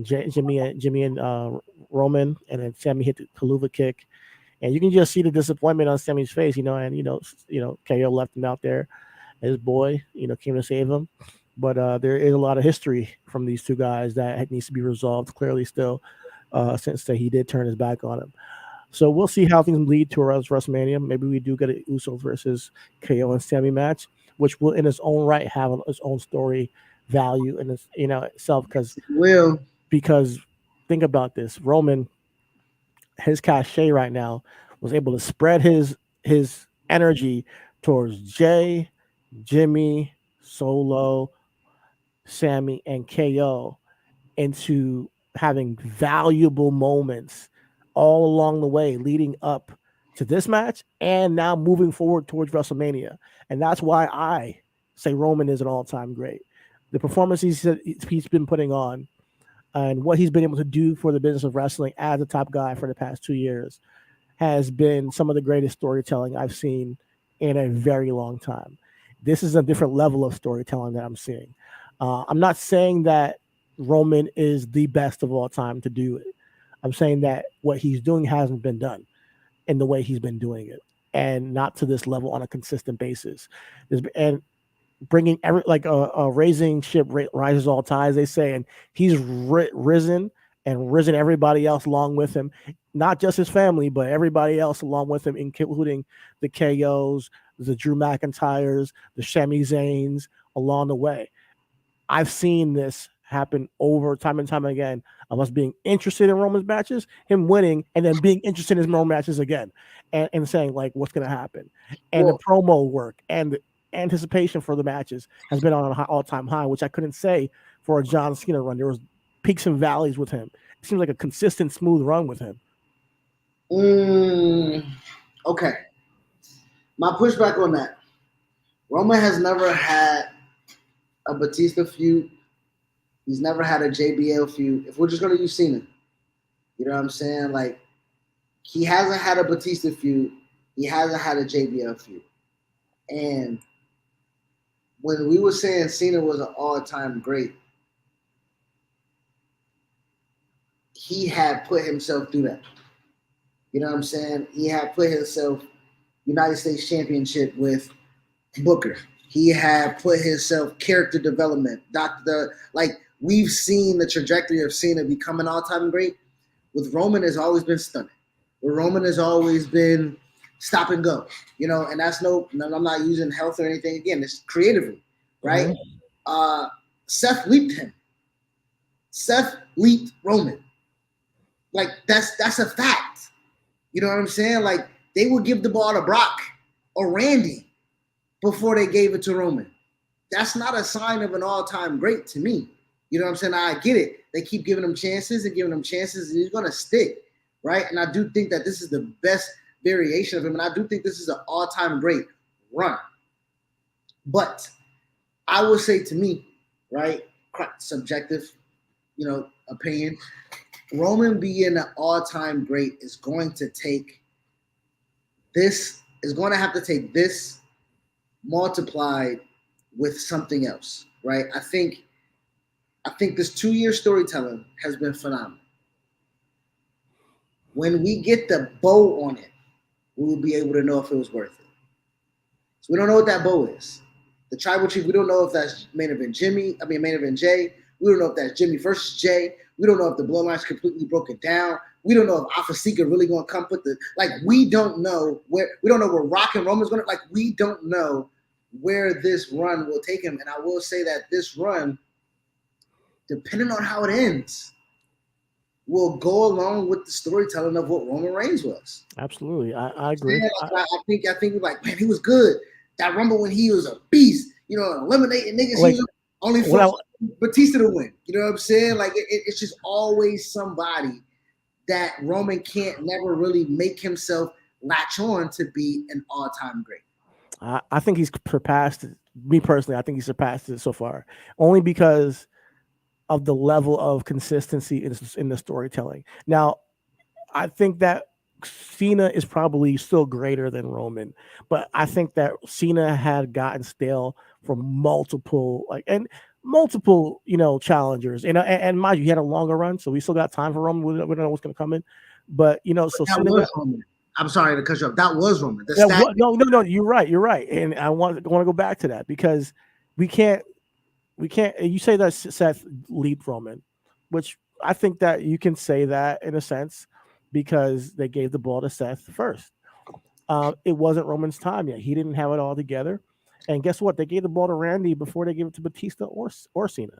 Jimmy and Roman, and then Sammy hit the Kaluva kick, and you can just see the disappointment on Sammy's face, you know, and KO left him out there. His boy, you know, came to save him. But there is a lot of history from these two guys that needs to be resolved clearly still, since he did turn his back on him. So we'll see how things lead towards WrestleMania. Maybe we do get an Uso versus KO and Sammy match, which will in its own right have its own story value in its itself. Because think about this, Roman, his cachet right now was able to spread his energy towards Jay, Jimmy, Solo, Sammy, and KO into having valuable moments all along the way leading up to this match and now moving forward towards WrestleMania. And that's why I say Roman is an all-time great. The performance he's been putting on and what he's been able to do for the business of wrestling as a top guy for the past 2 years has been some of the greatest storytelling I've seen in a very long time. This is a different level of storytelling that I'm seeing. I'm not saying that Roman is the best of all time to do it. I'm saying that what he's doing hasn't been done in the way he's been doing it, and not to this level on a consistent basis. And bringing every like a raising ship rises all tides, they say, and he's risen and risen everybody else along with him, not just his family, but everybody else along with him, including the KOs, the Drew McIntyres, the Sami Zayns along the way. I've seen this happen over time and time again of us being interested in Roman's matches, him winning, and then being interested in his Roman matches again, and saying like what's going to happen, and the promo work and the anticipation for the matches has been on an all-time high, which I couldn't say for a John Cena run. There was peaks and valleys with him. It seems like a consistent, smooth run with him. Okay. My pushback on that. Roman has never had a Batista feud. He's never had a JBL feud. If we're just going to use Cena, you know what I'm saying? Like, he hasn't had a Batista feud. He hasn't had a JBL feud. And when we were saying Cena was an all-time great, he had put himself through that. You know what I'm saying? He had put himself United States Championship with Booker. He had put himself character development. Like, we've seen the trajectory of Cena become an all-time great. With Roman, has always been stunning. With Roman, has always been stop and go. You know, and that's I'm not using health or anything. Again, it's creatively, right? Mm-hmm. Seth leaped him. Seth leaped Roman. Like, that's a fact. You know what I'm saying? Like, they would give the ball to Brock or Randy before they gave it to Roman. That's not a sign of an all-time great to me. You know what I'm saying? I get it. They keep giving him chances and he's going to stick, right? And I do think that this is the best variation of him, and I do think this is an all-time great run. But I would say to me, right, subjective, opinion, Roman being an all-time great is going to have to take this multiplied with something else, right? I think this 2-year storytelling has been phenomenal. When we get the bow on it, we will be able to know if it was worth it. So we don't know what that bow is. The Tribal Chief, we don't know if that's main event Jay. We don't know if that's Jimmy versus Jay. We don't know if the Bloodline's completely broken down. We don't know if Alpha Seeker really going to come put we don't know where Rock and Roman's going to, we don't know where this run will take him. And I will say that this run, depending on how it ends, will go along with the storytelling of what Roman Reigns was. Absolutely. I agree. I think man, he was good. That Rumble when he was a beast, eliminating niggas, he was only for Batista to win. You know what I'm saying? Like, it's just always somebody that Roman can't never really make himself latch on to be an all-time great. I think he's surpassed it. Me personally, I think he's surpassed it so far, only because of the level of consistency in the storytelling. Now, I think that Cena is probably still greater than Roman, but I think that Cena had gotten stale from multiple challengers. And mind you, he had a longer run, so we still got time for Roman. We don't know what's going to come in, but so Cena was Roman. I'm sorry to cut you off. That was Roman. No. You're right. And I want to go back to that because we can't. You say that Seth leaped Roman, which I think that you can say that in a sense because they gave the ball to Seth first. It wasn't Roman's time yet. He didn't have it all together. And guess what? They gave the ball to Randy before they gave it to Batista or Cena.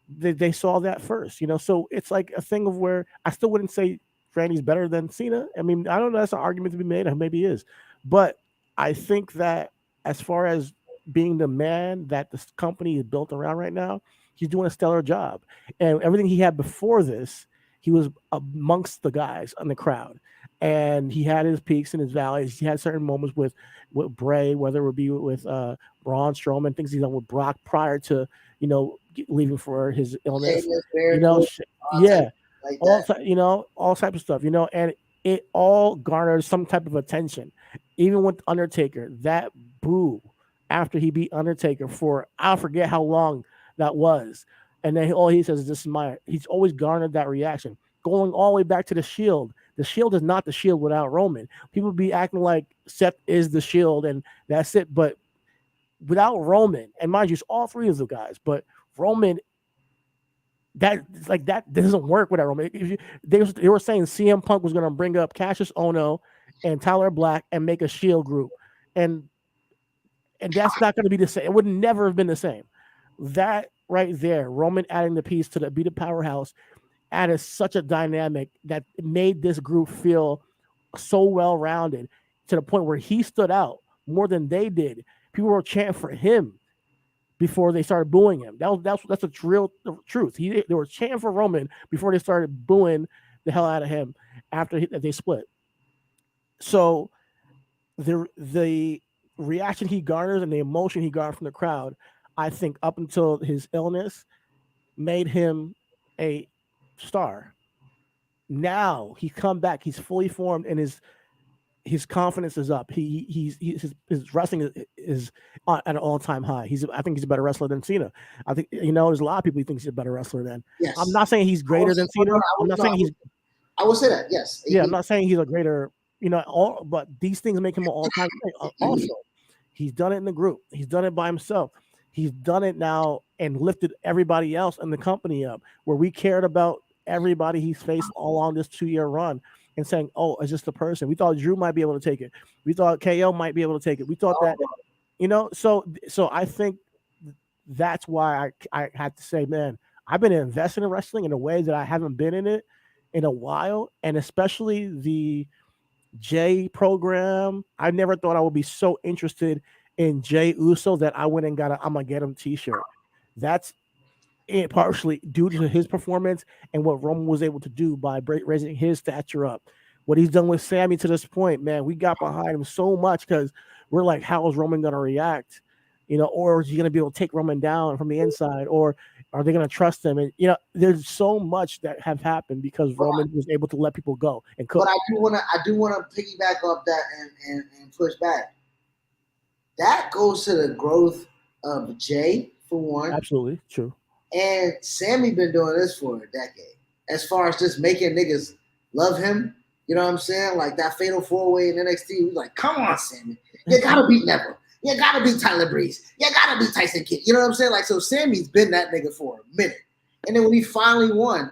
They saw that first. So it's like a thing of where I still wouldn't say Randy's better than Cena. I mean, I don't know. That's an argument to be made. Maybe he is. But I think that as far as being the man that this company is built around right now, he's doing a stellar job. And everything he had before this, he was amongst the guys in the crowd. And he had his peaks and his valleys. He had certain moments with Bray, whether it would be with Braun Strowman, things he's done with Brock prior to, leaving for his illness. All types of stuff, and it all garnered some type of attention. Even with Undertaker, that boo after he beat Undertaker for I forget how long that was. And then all he says is, "This is my." He's always garnered that reaction, going all the way back to the Shield. The Shield is not the Shield without Roman. People be acting like Seth is the Shield and that's it, but without Roman, and mind you, it's all three of the guys, but Roman, that doesn't work without Roman. They were saying CM Punk was going to bring up Cassius Ono and Tyler Black and make a Shield group, and that's not going to be the same. It would never have been the same. That right there, Roman adding the piece to the Be the Powerhouse added such a dynamic that made this group feel so well rounded to the point where he stood out more than they did. People were chanting for him before they started booing him. That's a real truth. They were chanting for Roman before they started booing the hell out of him after they split. So the reaction he garners and the emotion he garnered from the crowd, I think up until his illness, made him a star. Now he's come back. He's fully formed, and his confidence is up. His wrestling is at an all-time high. I think he's a better wrestler than Cena. I think there's a lot of people who think he's a better wrestler than. Yes. I'm not saying he's greater than Cena. I'm not saying he's. I will say that, yes. Yeah, I'm not saying he's a greater. But these things make him an all-time great. Also, he's done it in the group. He's done it by himself. He's done it now and lifted everybody else in the company up, where we cared about everybody he's faced all along this 2-year run. And saying, "Oh, it's just a person." We thought Drew might be able to take it. We thought KO might be able to take it. We thought that, So I think that's why I had to say, man, I've been invested in wrestling in a way that I haven't been in it in a while, and especially the Jay program. I never thought I would be so interested in Jay Uso that I went and got I'm gonna get him T-shirt. That's it, partially due to his performance and what Roman was able to do by raising his stature up. What he's done with Sammy to this point, man, we got behind him so much because we're like, how is Roman going to react? Or is he going to be able to take Roman down from the inside? Or are they going to trust him? And, there's so much that have happened because Roman was able to let people go and cook. But I do want to piggyback off that and push back. That goes to the growth of Jay, for one. Absolutely, true. And Sammy been doing this for a decade. As far as just making niggas love him, you know what I'm saying? Like that fatal 4-way in NXT, was like, come on, Sammy. You gotta beat Neville. You gotta beat Tyler Breeze. You gotta beat Tyson Kidd. You know what I'm saying? Like, so Sammy's been that nigga for a minute. And then when he finally won,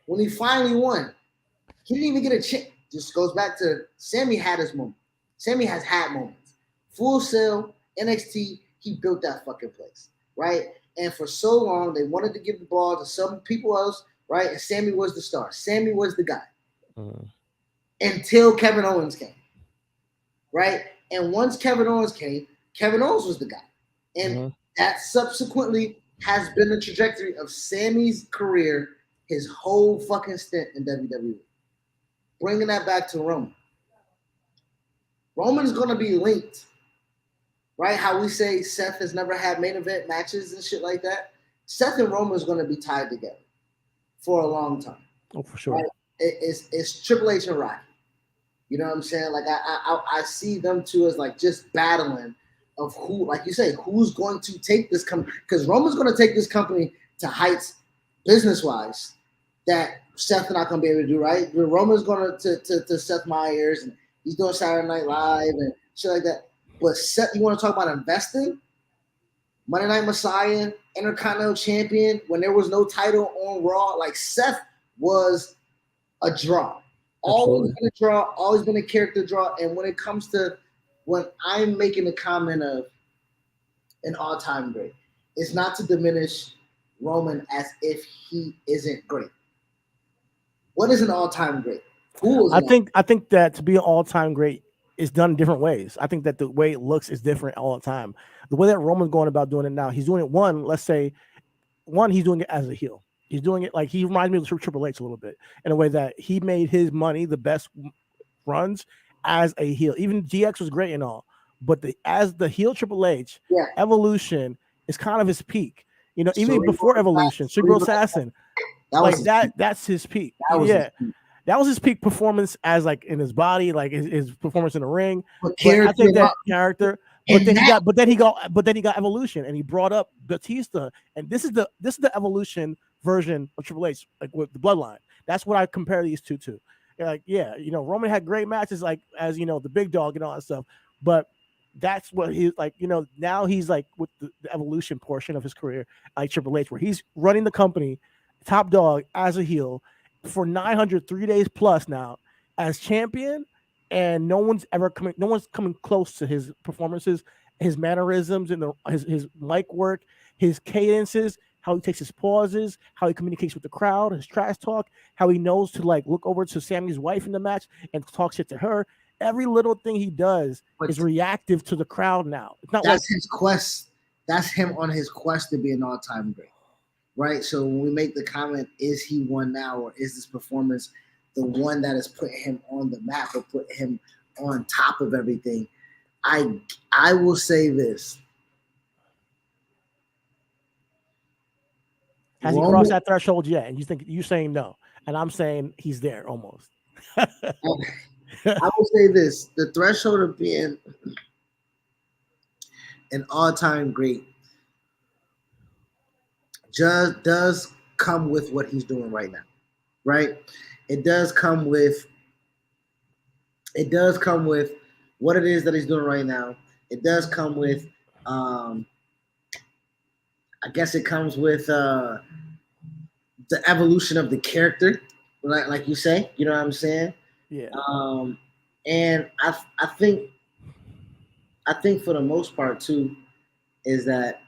he didn't even get a chance. Just goes back to Sammy had his moment. Sammy has had moments. Full Sail, NXT, he built that fucking place, right? And for so long, they wanted to give the ball to some people else, right? And Sammy was the star. Sammy was the guy. Until Kevin Owens came, right? And once Kevin Owens came, Kevin Owens was the guy. And that subsequently has been the trajectory of Sammy's career, his whole fucking stint in WWE. Bringing that back to Roman. Roman's going to be linked. Right? How we say Seth has never had main event matches and shit like that. Seth and Roman is going to be tied together for a long time. Oh, for sure. Right? It's Triple H and Rocky. You know what I'm saying? Like I see them two as like just battling of who, like you say, who's going to take this company, because Roman's going to take this company to heights business wise that Seth and I going to be able to do. Right? Roman's going to Seth Meyers, and he's doing Saturday Night Live and shit like that. But Seth, you want to talk about investing? Monday Night Messiah, Intercontinental Champion, when there was no title on Raw, like Seth was a draw. Always been a draw, always been a character draw. And when it comes to when I'm making a comment of an all-time great, it's not to diminish Roman as if he isn't great. What is an all-time great? I think that to be an all-time great is done different ways. I think that the way it looks is different all the time. The way that Roman's going about doing it now, he's doing it he's doing it as a heel. He's doing it like he reminds me of Triple H a little bit in a way that he made his money the best runs as a heel. Even DX was great and all, but as the heel Triple H, Evolution is kind of his peak. Even before Evolution, Cerebral Assassin, that's his peak. That was his peak performance as like in his body, like his performance in the ring. I think that character, But then he got Evolution, and he brought up Batista, and this is the Evolution version of Triple H, like with the Bloodline. That's what I compare these two to. Like, yeah, Roman had great matches, like as the big dog and all that stuff, but that's what he's like. Now he's like with the Evolution portion of his career, like Triple H, where he's running the company, top dog as a heel for 903 days plus now as champion. And no one's coming close to his performances, his mannerisms, and his mic work, his cadences, how he takes his pauses, how he communicates with the crowd, his trash talk, how he knows to like look over to Sammy's wife in the match and talk shit to her. Every little thing he does is reactive to the crowd now. It's not that's his quest. That's him on his quest to be an all-time great, right? So when we make the comment, is he one now, or is this performance the one that is putting him on the map or putting him on top of everything? I will say this. Has he crossed that threshold yet? And you're saying no. And I'm saying he's there almost. I will say this. The threshold of being an all-time great just does come with what he's doing right now, right? It does come with what it is that he's doing right now. It does come with I guess it comes with the evolution of the character, like you say, you know what I'm saying? Yeah. And I think for the most part too is that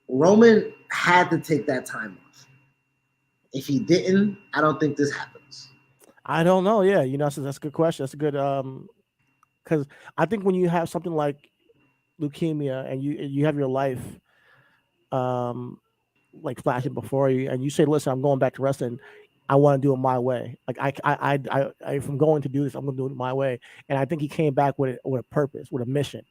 Roman had to take that time off. If he didn't, I don't think this happens. I don't know. Yeah, so that's a good question. That's a good because I think when you have something like leukemia and you have your life like flashing before you, and you say, "Listen, I'm going back to wrestling. I want to do it my way. Like I if I'm going to do this, I'm going to do it my way." And I think he came back with a purpose, with a mission.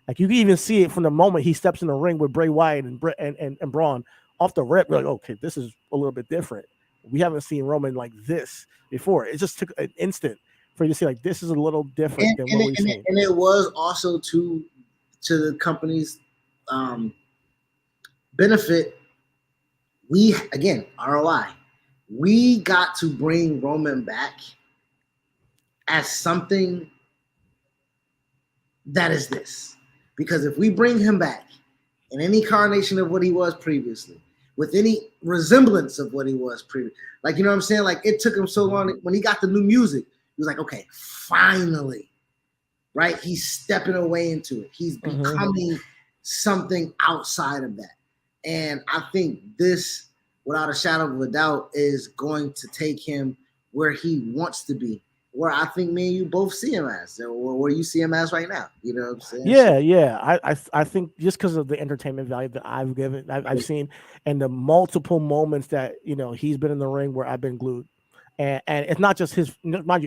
Like you can even see it from the moment he steps in the ring with Bray Wyatt and Braun off the rip. You're like, okay, this is a little bit different. We haven't seen Roman like this before. It just took an instant for you to see like this is a little different than what we've seen. And it was also to the company's benefit. We again ROI. We got to bring Roman back as something that is this. Because if we bring him back in any incarnation of what he was previously, with any resemblance of what he was previously, like, you know what I'm saying? Like, it took him so long. When he got the new music, he was like, okay, finally, right? He's stepping away into it. He's becoming something outside of that. And I think this, without a shadow of a doubt, is going to take him where he wants to be, where I think me and you both see him as, or where you see him as right now. You know what I'm saying? Yeah. I think just because of the entertainment value that I've seen, and the multiple moments that he's been in the ring where I've been glued, and it's not just it's not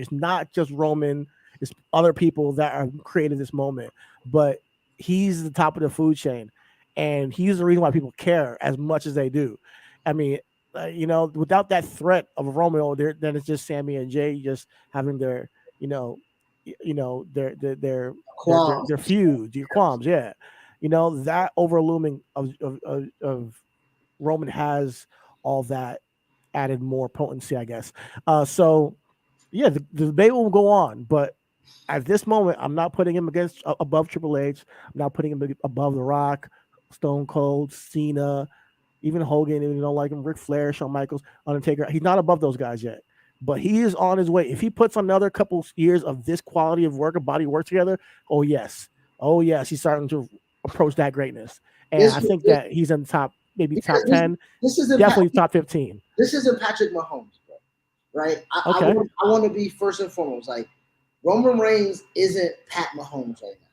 just Roman, it's other people that are creating this moment, but he's the top of the food chain, and he's the reason why people care as much as they do. I mean, without that threat of Roman, then it's just Sammy and Jay just having their, their feuds, your qualms, yeah. That overlooming of Roman has all that added more potency, I guess. So yeah, the debate will go on, but at this moment, I'm not putting him above Triple H. I'm not putting him above The Rock, Stone Cold, Cena, even Hogan, even like him, Ric Flair, Shawn Michaels, Undertaker. He's not above those guys yet, but he is on his way. If he puts another couple years of this quality of work, of body work together, oh yes, he's starting to approach that greatness. And I think that he's in the top, maybe top 10. This is definitely top 15. This isn't Patrick Mahomes, bro. Right? Okay. I want to be first and foremost like Roman Reigns isn't Pat Mahomes right now,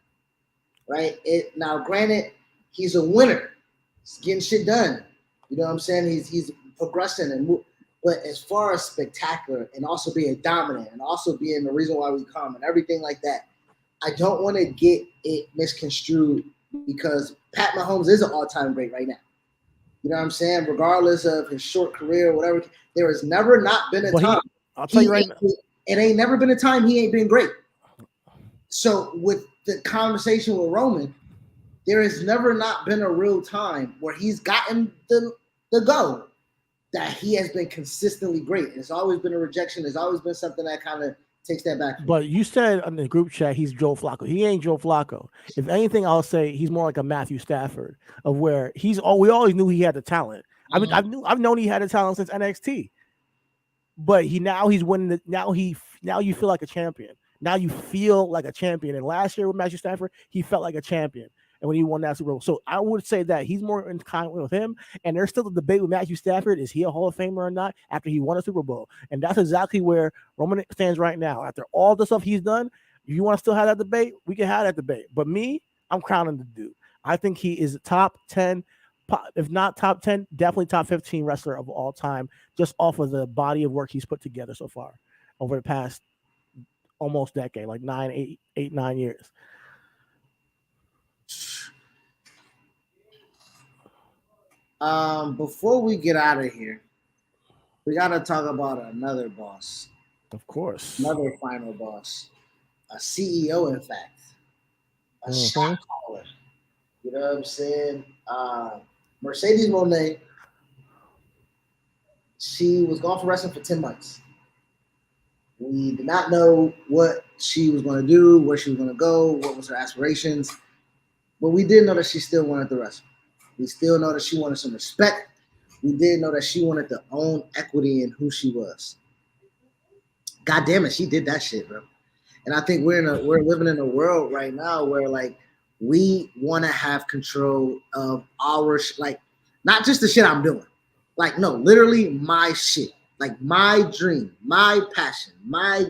right? Now, granted, he's a winner. He's getting shit done. You know what I'm saying? He's progressing but as far as spectacular and also being dominant and also being the reason why we come and everything like that, I don't want to get it misconstrued because Pat Mahomes is an all-time great right now. You know what I'm saying? Regardless of his short career or whatever, there has never not been a time. I'll tell you right now. It ain't never been a time he ain't been great. So with the conversation with Roman, there has never not been a real time where he's gotten the go that he has been consistently great. And it's always been a rejection. There's always been something that kind of takes that back from him. But you said in the group chat he's Joe Flacco. He ain't Joe Flacco. If anything, I'll say he's more like a Matthew Stafford, of where he's all we always knew he had the talent. I mean, I've known he had the talent since NXT. But he's winning. Now you feel like a champion. Now you feel like a champion. And last year with Matthew Stafford, he felt like a champion. And when he won that Super Bowl, so I would say that he's more in kind with him. And there's still the debate with Matthew Stafford: is he a Hall of Famer or not? After he won a Super Bowl, and that's exactly where Roman stands right now. After all the stuff he's done, if you want to still have that debate, we can have that debate. But me, I'm crowning the dude. I think he is top 10. If not top 10, definitely top 15 wrestler of all time, just off of the body of work he's put together so far over the past almost decade, like 9 years. Before we get out of here, we got to talk about another boss. Of course. Another final boss. A CEO, in fact. A shot caller. You know what I'm saying? Mercedes Moné, she was gone from wrestling for 10 months. We did not know what she was going to do, where she was going to go, what was her aspirations. But we did know that she still wanted to wrestle. We still know that she wanted some respect. We did know that she wanted to own equity in who she was. God damn it, she did that shit, bro. And I think we're living in a world right now where like we want to have control of our like not just the shit I'm doing. Like no, literally my shit. Like my dream, my passion, my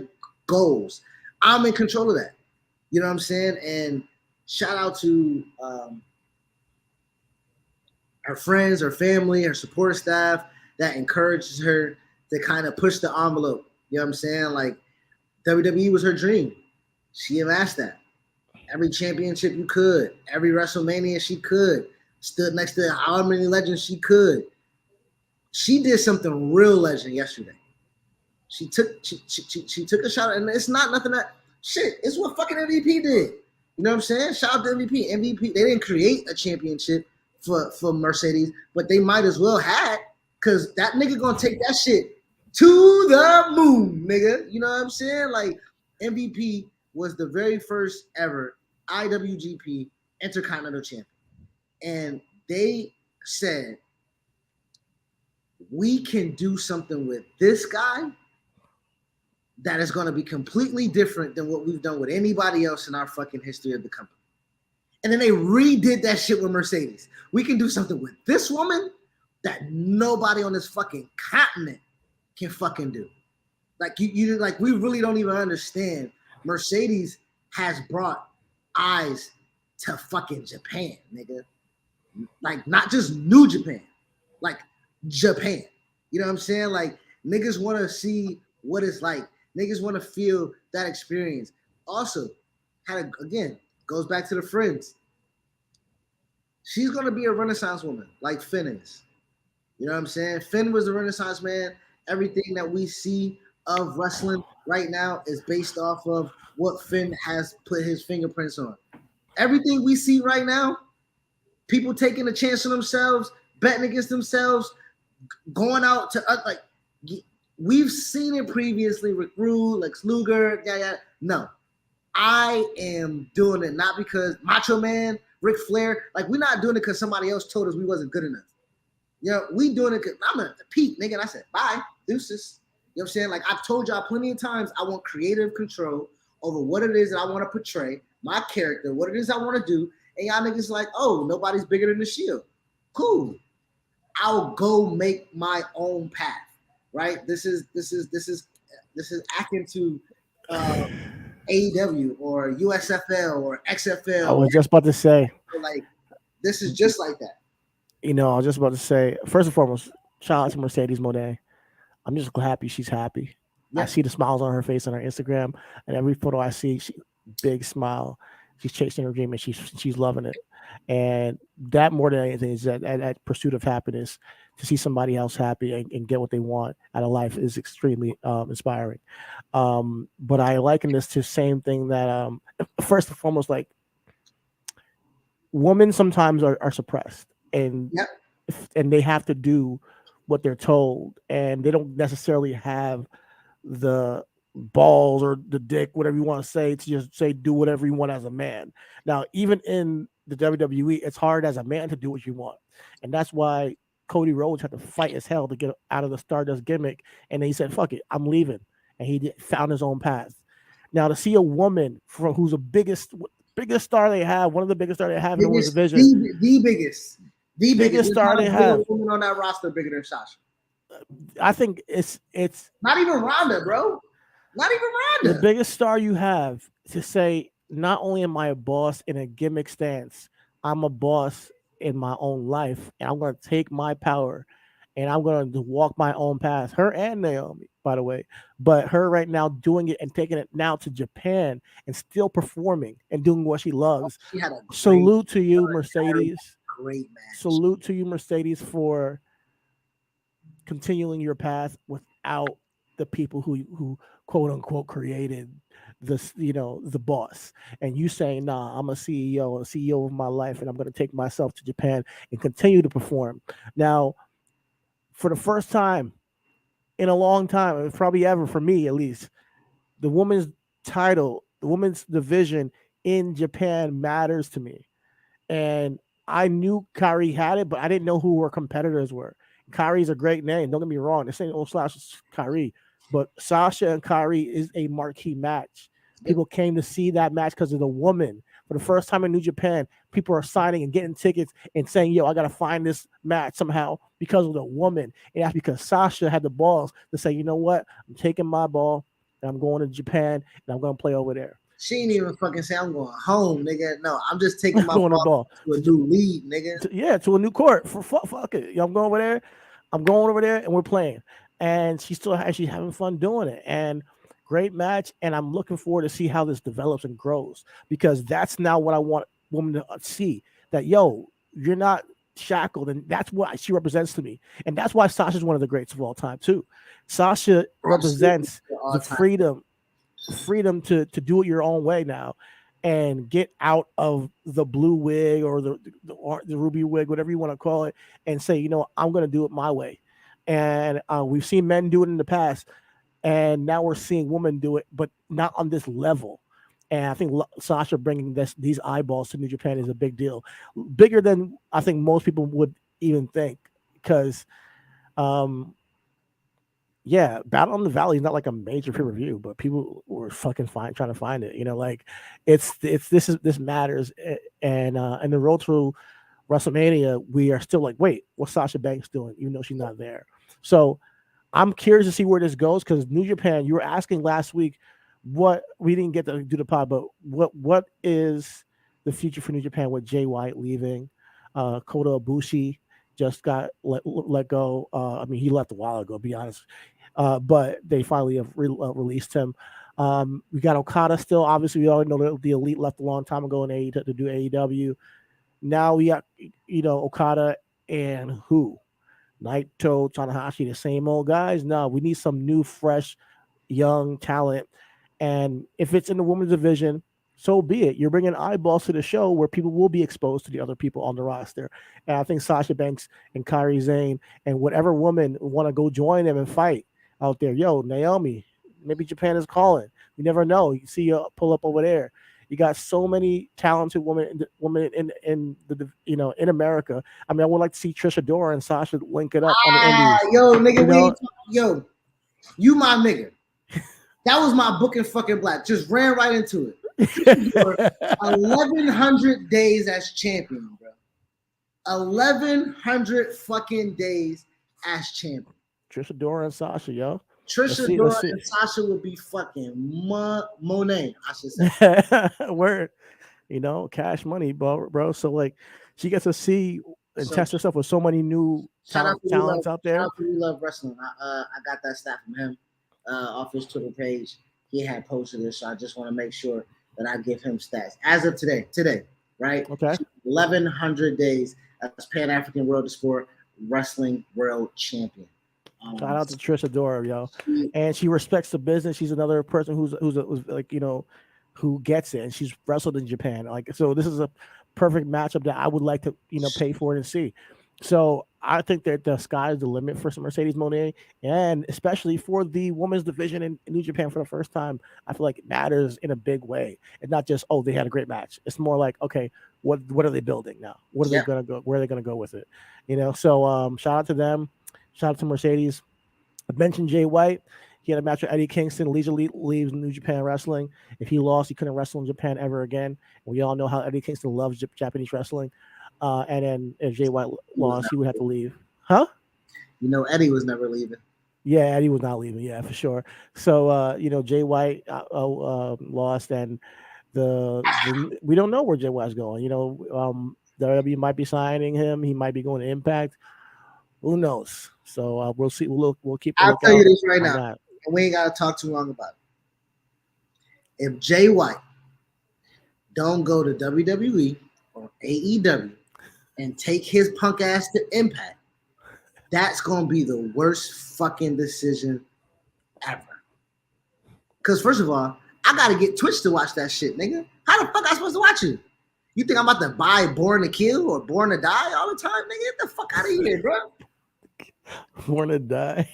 goals. I'm in control of that. You know what I'm saying? And shout out to her friends, her family, her support staff that encourages her to kind of push the envelope. You know what I'm saying? Like WWE was her dream. She amassed that. Every championship you could, every WrestleMania she could, stood next to however many legends she could. She did something real legend yesterday. She took a shot, and it's not nothing that shit. It's what fucking MVP did. You know what I'm saying? Shout out to MVP. MVP. They didn't create a championship for Mercedes, but they might as well had, because that nigga gonna take that shit to the moon, nigga. You know what I'm saying? Like MVP was the very first ever IWGP Intercontinental Champion, and they said we can do something with this guy that is going to be completely different than what we've done with anybody else in our fucking history of the company. And then they redid that shit with Mercedes. We can do something with this woman that nobody on this fucking continent can fucking do. Like you like we really don't even understand. Mercedes has brought eyes to fucking Japan, nigga. Like not just New Japan, like Japan. You know what I'm saying? Like niggas want to see what it's like. Niggas want to feel that experience. Also, again, goes back to the friends. She's going to be a Renaissance woman like Finn is. You know what I'm saying? Finn was a Renaissance man. Everything that we see of wrestling right now is based off of what Finn has put his fingerprints on. Everything we see right now, people taking a chance on themselves, betting against themselves, going out to like we've seen it previously with Rude, Lex Luger, No, I am doing it not because Macho Man, Ric Flair, like we're not doing it because somebody else told us we wasn't good enough. You know, we doing it because I'm at the peak, nigga. And I said, bye, deuces. You know what I'm saying? Like I've told y'all plenty of times, I want creative control over what it is that I want to portray, my character, what it is I want to do. And y'all niggas like, oh, nobody's bigger than the Shield. Cool. I'll go make my own path. Right? This is akin to AEW or USFL or XFL. I was just about to say, like, this is just like that. You know, I was just about to say, first and foremost, shout out to Mercedes Moné. I'm just happy she's happy. Yeah. I see the smiles on her face on her Instagram, and every photo I see, big smile. She's chasing her dream, and she's loving it. And that more than anything is that pursuit of happiness, to see somebody else happy and get what they want out of life is extremely inspiring. But I liken this to the same thing that first and foremost, like women sometimes are suppressed and Yep. and they have to do what they're told, and they don't necessarily have the balls or the dick, whatever you want to say, to just say do whatever you want as a man. Now, even in the WWE, it's hard as a man to do what you want, and that's why Cody Rhodes had to fight as hell to get out of the Stardust gimmick, and then he said, "Fuck it, I'm leaving," and found his own path. Now, to see a woman from who's the biggest star they have, one of the biggest star they have in the women's Biggest, division, the biggest, the biggest. biggest There's star not they a have. real woman on that roster bigger than Sasha. I think it's Not even Ronda, bro. Not even the Ronda. biggest star you have to say, not only am I a boss in a gimmick stance, I'm a boss in my own life, and I'm going to take my power and I'm going to walk my own path. Her and Naomi, by the way, but her right now doing it and taking it now to Japan and still performing and doing what she loves. She had a Salute to you, Mercedes. great match. Salute to you, Mercedes, for continuing your path without the people who quote unquote created this, the boss, and you saying, nah, I'm a CEO of my life, and I'm going to take myself to Japan and continue to perform. Now, for the first time in a long time, probably ever for me at least, the women's title, the women's division in Japan matters to me. And I knew Kyrie had it, but I didn't know who her competitors were. Kyrie's a great name. Don't get me wrong. This ain't old slash Kyrie, but Sasha and Kyrie is a marquee match. People came to see that match because of the woman. For the first time in New Japan, people are signing and getting tickets and saying, yo, I got to find this match somehow because of the woman. And that's because Sasha had the balls to say, you know what? I'm taking my ball and I'm going to Japan and I'm going to play over there. She ain't even fucking say I'm going home, nigga. No, I'm just taking my ball to a new league, nigga. To a new court. For fuck it. I'm going over there. I'm going over there and we're playing. And she's having fun doing it. And great match. And I'm looking forward to see how this develops and grows, because that's now what I want women to see, that, yo, you're not shackled, and that's what she represents to me. And that's why Sasha's one of the greats of all time too. Sasha represents the freedom to do it your own way now and get out of the blue wig or the ruby wig, whatever you want to call it, and say, you know, I'm going to do it my way. And we've seen men do it in the past, and now we're seeing women do it, but not on this level. And I think Sasha bringing these eyeballs to New Japan is a big deal, bigger than I think most people would even think, because yeah, Battle on the Valley is not like a major pay-per-view, but people were fucking trying to find it. You know, like this matters, and in the road to WrestleMania, we are still like, wait, what's Sasha Banks doing? Even though she's not there. So I'm curious to see where this goes, because New Japan, you were asking last week, what we didn't get to do the pod, but what is the future for New Japan with Jay White leaving? Kota Ibushi just got let go. I mean, he left a while ago, to be honest. But they finally have released him. We got Okada still. Obviously, we already know that the Elite left a long time ago in AEW to do AEW. Now we got, Okada and who? Naito, Tanahashi, the same old guys. No, we need some new, fresh, young talent. And if it's in the women's division, so be it. You're bringing eyeballs to the show where people will be exposed to the other people on the roster. And I think Sasha Banks and Kairi Sane and whatever woman want to go join them and fight out there. Yo, Naomi, maybe Japan is calling. You never know. You see you pull up over there. You got so many talented women in the in America. I mean, I would like to see Trish Adora and Sasha link it up on the Indies. Yo, nigga, you my nigga. That was my booking fucking black. Just ran right into it. 1,100 days as champion, bro. 1,100 fucking days as champion. Trish Adora and Sasha, yo. Trish Adora and Sasha will be fucking Monet, I should say. Word, cash money, bro. So like, she gets to see and test herself with so many new talents out there. Shout out to We Love Wrestling. I got that stat from him off his Twitter page. He had posted this, so I just want to make sure that I give him stats as of today, right? Okay. 1,100 days as Pan African World Sport Wrestling World Champion. Shout out to Trish Adora, yo, and she respects the business. She's another person who's like who gets it, and she's wrestled in Japan. Like, so this is a perfect matchup that I would like to pay for it and see. So I think that the sky is the limit for Mercedes Moné, and especially for the women's division in New Japan for the first time. I feel like it matters in a big way, and not just they had a great match. It's more like, okay, what are they building now? What are they gonna go? Where are they gonna go with it? So shout out to them. Shout out to Mercedes. I mentioned Jay White. He had a match with Eddie Kingston. Leisurely leaves New Japan Wrestling. If he lost, he couldn't wrestle in Japan ever again. We all know how Eddie Kingston loves Japanese wrestling. And then if Jay White lost, he would have to leave. Huh? Eddie was never leaving. Yeah, Eddie was not leaving. Yeah, for sure. So, Jay White lost, and we don't know where Jay White's going. WWE might be signing him. He might be going to Impact. Who knows? So we'll see. We'll keep. I'll tell you this right now, and we ain't gotta talk too long about it. If Jay White don't go to WWE or AEW and take his punk ass to Impact, that's gonna be the worst fucking decision ever. Because first of all, I gotta get Twitch to watch that shit, nigga. How the fuck I supposed to watch it? You think I'm about to buy Born to Kill or Born to Die all the time, nigga? Get the fuck out of here, bro. Born to Die.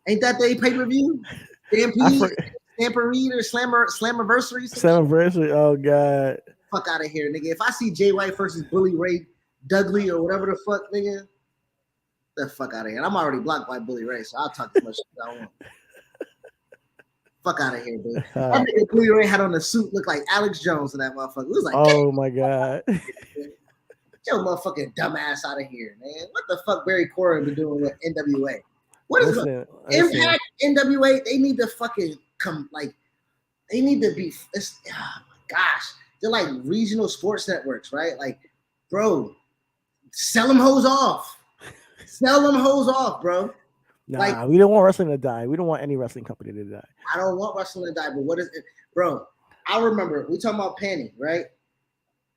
Ain't that the pay-per-view? Stamperine or Slammiversary? Slammiversary, oh god. Fuck out of here, nigga. If I see Jay White versus Bully Ray Dudley or whatever the fuck, nigga, the fuck out of here. And I'm already blocked by Bully Ray, so I'll talk too much shit I want. Fuck out of here, dude. That nigga Bully Ray had on a suit, looked like Alex Jones in that motherfucker. It was like, oh my god. Get your motherfucking dumbass out of here, man. What the fuck Barry Corbin been doing with NWA? What is Impact NWA? They need to fucking come, like, they need to be, oh my gosh. They're like regional sports networks, right? Like, bro, sell them hoes off. Sell them hoes off, bro. Nah, like, we don't want wrestling to die. We don't want any wrestling company to die. I don't want wrestling to die, but what is it? Bro, I remember, we talking about Penny, right?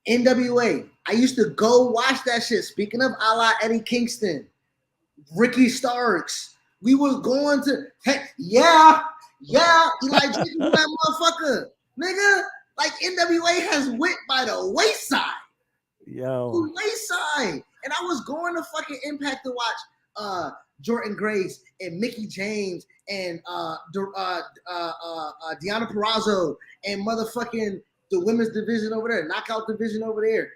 NWA. I used to go watch that shit. Speaking of a la Eddie Kingston, Ricky Starks, we was going to, Eli Drake was that motherfucker. Nigga, like NWA has went by the wayside. Yo. The wayside. And I was going to fucking Impact to watch Jordan Grace and Mickey James and Deanna Purrazzo and motherfucking the women's division over there, knockout division over there,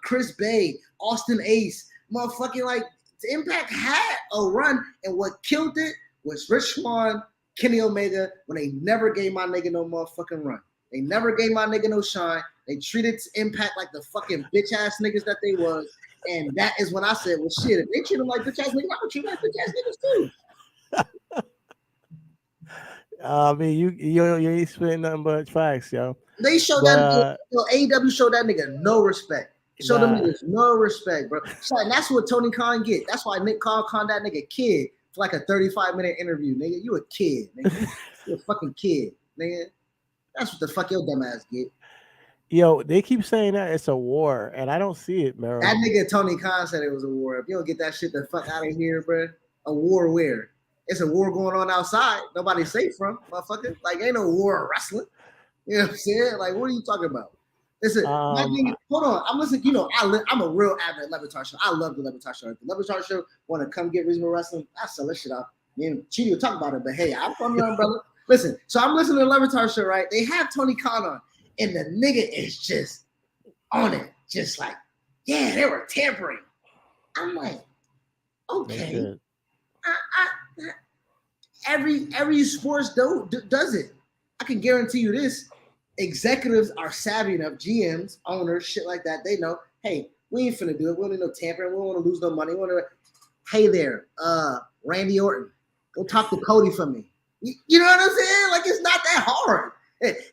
Chris Bay, Austin Ace, motherfucking like the Impact had a run, and what killed it was Rich Swann, Kenny Omega, when they never gave my nigga no motherfucking run. They never gave my nigga no shine. They treated Impact like the fucking bitch ass niggas that they was, and that is when I said, well, shit, if they treat them like bitch ass niggas, I would treat them like bitch ass niggas too. I mean, you ain't spitting nothing but facts, yo. They showed that AEW showed that nigga no respect. Showed them niggas no respect, bro. So, and that's what Tony Khan get. That's why Nick Khan called that nigga kid for like a 35-minute interview, nigga. You a kid, nigga. You a fucking kid, nigga. That's what the fuck your dumb ass get. Yo, they keep saying that it's a war, and I don't see it, man. That nigga Tony Khan said it was a war. If you don't get that shit the fuck out of here, bro. A war where? It's a war going on outside. Nobody's safe from, motherfucker. Like, ain't no war wrestling. You know what I'm saying? Like, what are you talking about? Listen, hold on. I'm listening. I'm a real avid Levitar show. I love the Levitar show. If the Levitar show want to come get reasonable wrestling, I sell this shit out. Me and Chidi will talk about it, but hey, I'm from your umbrella. Listen, so I'm listening to the Levitar show, right? They have Tony Khan on, and the nigga is just on it, just like, yeah, they were tampering. I'm like, okay. Every sports does it. I can guarantee you this. Executives are savvy enough, GMs, owners, shit like that. They know, hey, we ain't finna do it. We don't need no tampering. We don't want to lose no money. Hey there, Randy Orton, go talk to Cody for me. You know what I'm saying? Like, it's not that hard.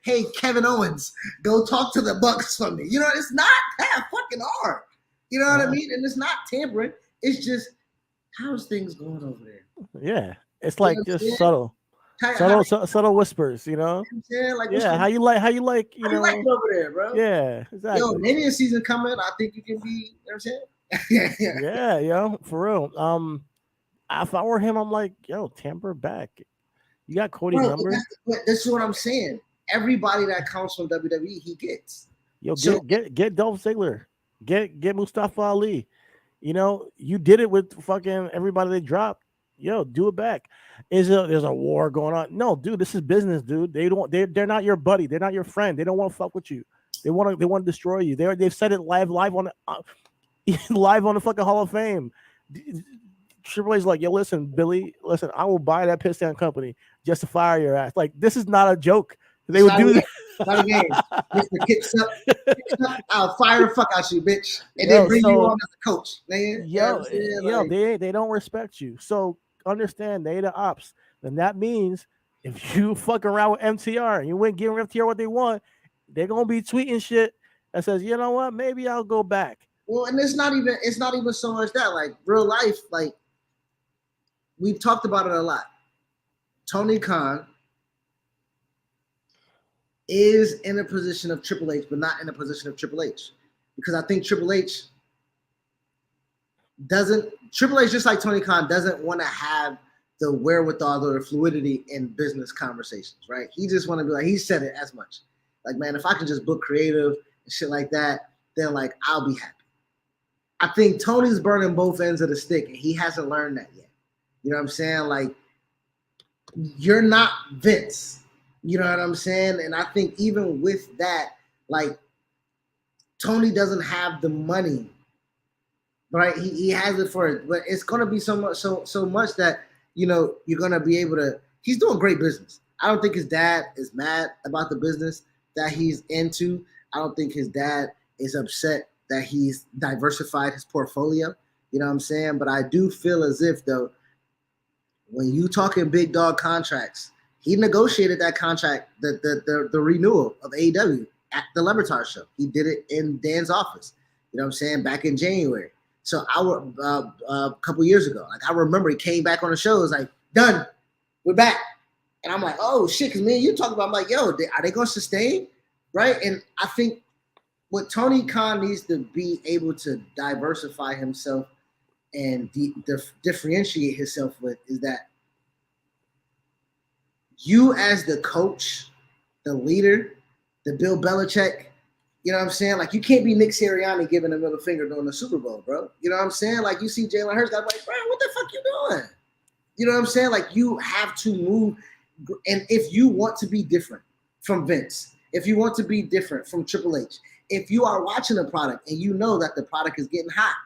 Hey, Kevin Owens, go talk to the Bucks for me. You know, it's not that fucking hard. You know what I mean? And it's not tampering. It's just, how's things going over there? Yeah. It's like just subtle. Subtle whispers, you know. I'm saying? Like, yeah, how you like, you how you like it over there, bro? Yeah, exactly. Yo, Mania season coming. I think you can be. You know what I'm saying? Yeah, yo, for real. If I were him, I'm like, yo, tamper back. You got Cody's number. This is what I'm saying. Everybody that comes from WWE, he gets. Yo, get Dolph Ziggler, get Mustafa Ali. You know, you did it with fucking everybody they dropped. Yo, do it back. There's a war going on? No, dude, this is business, dude. They're not your buddy. They're not your friend. They don't want to fuck with you. They want to destroy you. They've said it live on live on the fucking Hall of Fame. Triple H's like, yo, listen, Billy, listen, I will buy that piss down company just to fire your ass. Like, this is not a joke. They would do that. Not a game. Mr. Kicks up, I'll fire the fuck out you, bitch, and then bring you on as a coach, man. They don't respect you. So understand they the ops. And that means if you fuck around with MTR and you wouldn't give MTR what they want, they're gonna be tweeting shit that says, you know what, maybe I'll go back. Well, and it's not even so much that, like, real life, like, we've talked about it a lot. Tony Khan is in a position of Triple H, but not in a position of Triple H. Because I think Triple H, just like Tony Khan, doesn't want to have the wherewithal or the fluidity in business conversations, right? He just want to be like, he said it as much. Like, man, if I can just book creative and shit like that, then, like, I'll be happy. I think Tony's burning both ends of the stick, and he hasn't learned that yet. You know what I'm saying? Like, you're not Vince. You know what I'm saying? And I think even with that, like, Tony doesn't have the money, right? He has it for it, but it's gonna be so much that, you know, you're gonna be able to. He's doing great business. I don't think his dad is mad about the business that he's into. I don't think his dad is upset that he's diversified his portfolio. You know what I'm saying? But I do feel as if, though, when you talking big dog contracts, he negotiated that contract, the renewal of AEW at the Lebertar show. He did it in Dan's office. You know what I'm saying? Back in January. So a couple years ago, like, I remember he came back on the show. It was like, done, we're back. And I'm like, oh shit, because me and you talk about, I'm like, yo, are they going to sustain? Right? And I think what Tony Khan needs to be able to diversify himself and differentiate himself with is that you, as the coach, the leader, the Bill Belichick, you know what I'm saying? Like, you can't be Nick Sirianni giving a middle finger during the Super Bowl, bro. You know what I'm saying? Like, you see Jalen Hurts, I'm like, bro, what the fuck you doing? You know what I'm saying? Like, you have to move. And if you want to be different from Vince, if you want to be different from Triple H, if you are watching a product and you know that the product is getting hot,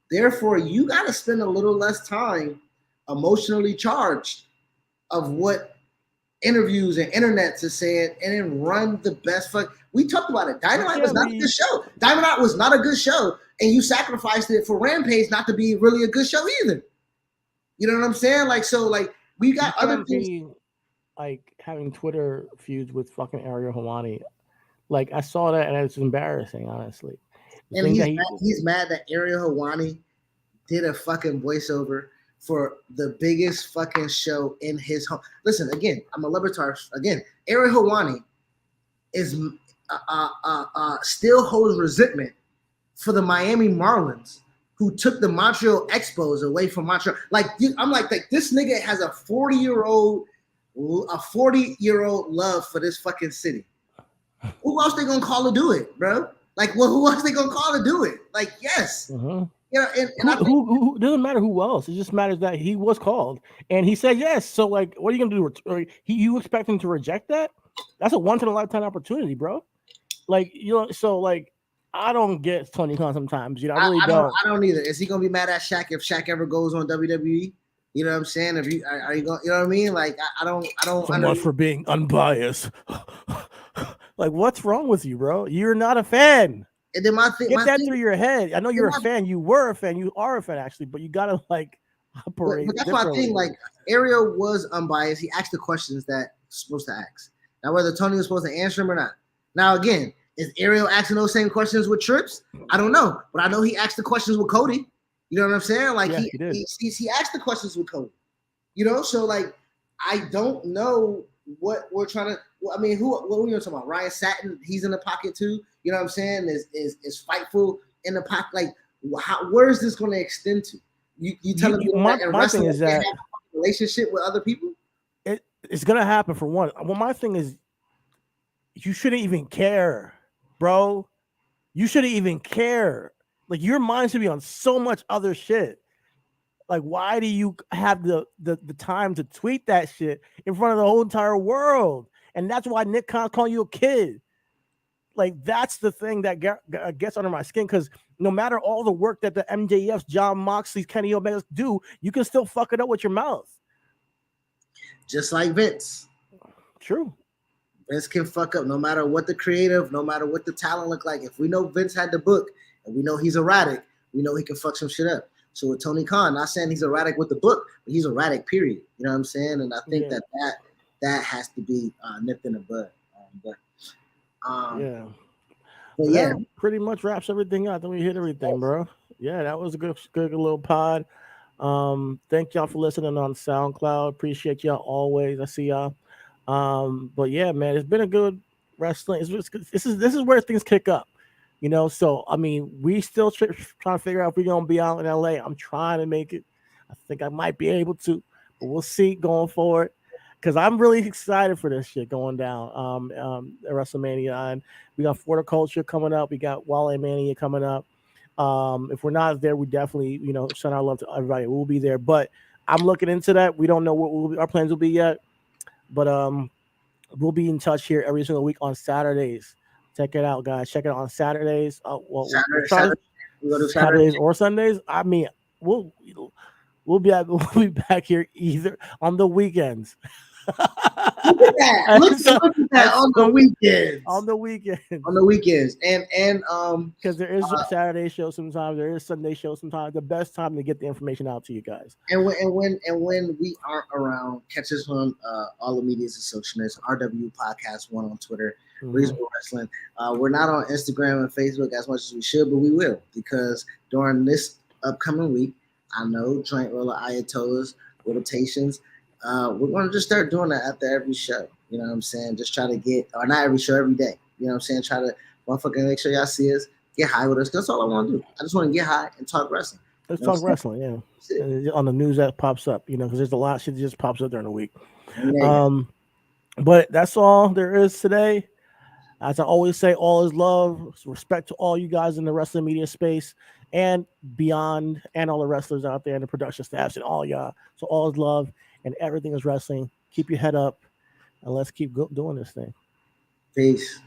therefore, you got to spend a little less time emotionally charged of what interviews and internets are saying, and then run the best fuck. We talked about it. Dynamite was not a good show. Dynamite was not a good show, and you sacrificed it for Rampage not to be really a good show either. You know what I'm saying? Like, so, like, we got other things. Like, having Twitter feuds with fucking Ariel Helwani. Like, I saw that, and it's embarrassing, honestly. And he's mad that Ariel Helwani did a fucking voiceover for the biggest fucking show in his home. Listen, again, I'm a Lebertar. Again, Ariel Helwani is still holds resentment for the Miami Marlins, who took the Montreal Expos away from Montreal. Like, I'm like this nigga has a 40-year-old love for this fucking city. Who else they gonna call to do it, bro? Like, well, who else they gonna call to do it? Like, yes. Mm-hmm. You know, and I think, who doesn't matter who else. It just matters that he was called and he said yes. So, like, what are you gonna do? Or you expect him to reject that? That's a once in a lifetime opportunity, bro. Like, you know, so, like, I don't get Tony Khan sometimes. You know, I really don't. I don't either. Is he gonna be mad at Shaq if Shaq ever goes on WWE? You know what I'm saying? If you are you going, you know what I mean? Like, I don't. So much for being unbiased. Like, what's wrong with you, bro? You're not a fan. And then get that through your head. I know you're a fan. You were a fan. You are a fan, actually, but you gotta, like, operate. But that's my thing. Like, Ariel was unbiased. He asked the questions that he's supposed to ask. Now, whether Tony was supposed to answer them or not. Now, again, is Ariel asking those same questions with Trips? I don't know, but I know he asked the questions with Cody. You know what I'm saying? Like, yeah, he asked the questions with Cody. You know, so, like, I don't know what we're trying to. I mean, what were you talking about? Ryan Satin, he's in the pocket too. You know what I'm saying? Is Fightful in the pocket? Like, where is this going to extend to? You telling me that in my wrestling thing is they that have a relationship with other people? it's gonna happen for one. Well, my thing is you shouldn't even care, bro. You shouldn't even care. Like your mind should be on so much other shit. Like, why do you have the time to tweet that shit in front of the whole entire world? And that's why Nick Khan's calling you a kid. Like, that's the thing that gets under my skin, because no matter all the work that the MJFs, John Moxley's, Kenny Omegas do, you can still fuck it up with your mouth. Just like Vince. True. Vince can fuck up no matter what the creative, no matter what the talent look like. If we know Vince had the book and we know he's erratic, we know he can fuck some shit up. So with Tony Khan, not saying he's erratic with the book, but he's erratic, period. You know what I'm saying? And I think that has to be nipped in the bud. Yeah. But yeah, that pretty much wraps everything up. Then we hit everything, bro. Yeah, that was a good little pod. Thank y'all for listening on SoundCloud. Appreciate y'all always. I see y'all. But yeah, man, it's been a good wrestling. This is where things kick up, you know. So I mean, we still trying to figure out if we're gonna be out in LA. I'm trying to make it. I think I might be able to, but we'll see going forward. Because I'm really excited for this shit going down at WrestleMania. And we got Culture coming up. We got Wale Mania coming up. If we're not there, we definitely, send our love to everybody. We'll be there. But I'm looking into that. We don't know what our plans will be yet. But we'll be in touch here every single week on Saturdays. Check it out, guys. Check it out on Saturdays. We'll try Saturdays or Sundays. I mean, we'll be back here either on the weekends. Look at that! Look at that on the weekends. On the weekends, and because there is a Saturday show sometimes, there is Sunday show sometimes. The best time to get the information out to you guys. And when we aren't around, catch us on all the medias and socials. RW Podcast 1 on Twitter. Reasonable Wrestling. We're not on Instagram and Facebook as much as we should, but we will, because during this upcoming week, I know Joint Roller Ayatollahs, rotations. We're going to just start doing that after every show. You know what I'm saying? Just try to get, or not every show, every day. You know what I'm saying? Try to motherfucking make sure y'all see us, get high with us. That's all I want to do. I just want to get high and talk wrestling. Let's talk wrestling, yeah. On the news that pops up, because there's a lot of shit that just pops up during the week. But that's all there is today. As I always say, all is love. Respect to all you guys in the wrestling media space and beyond, and all the wrestlers out there and the production staffs and all y'all. So all is love and everything is wrestling. Keep your head up and let's keep doing this thing. Peace.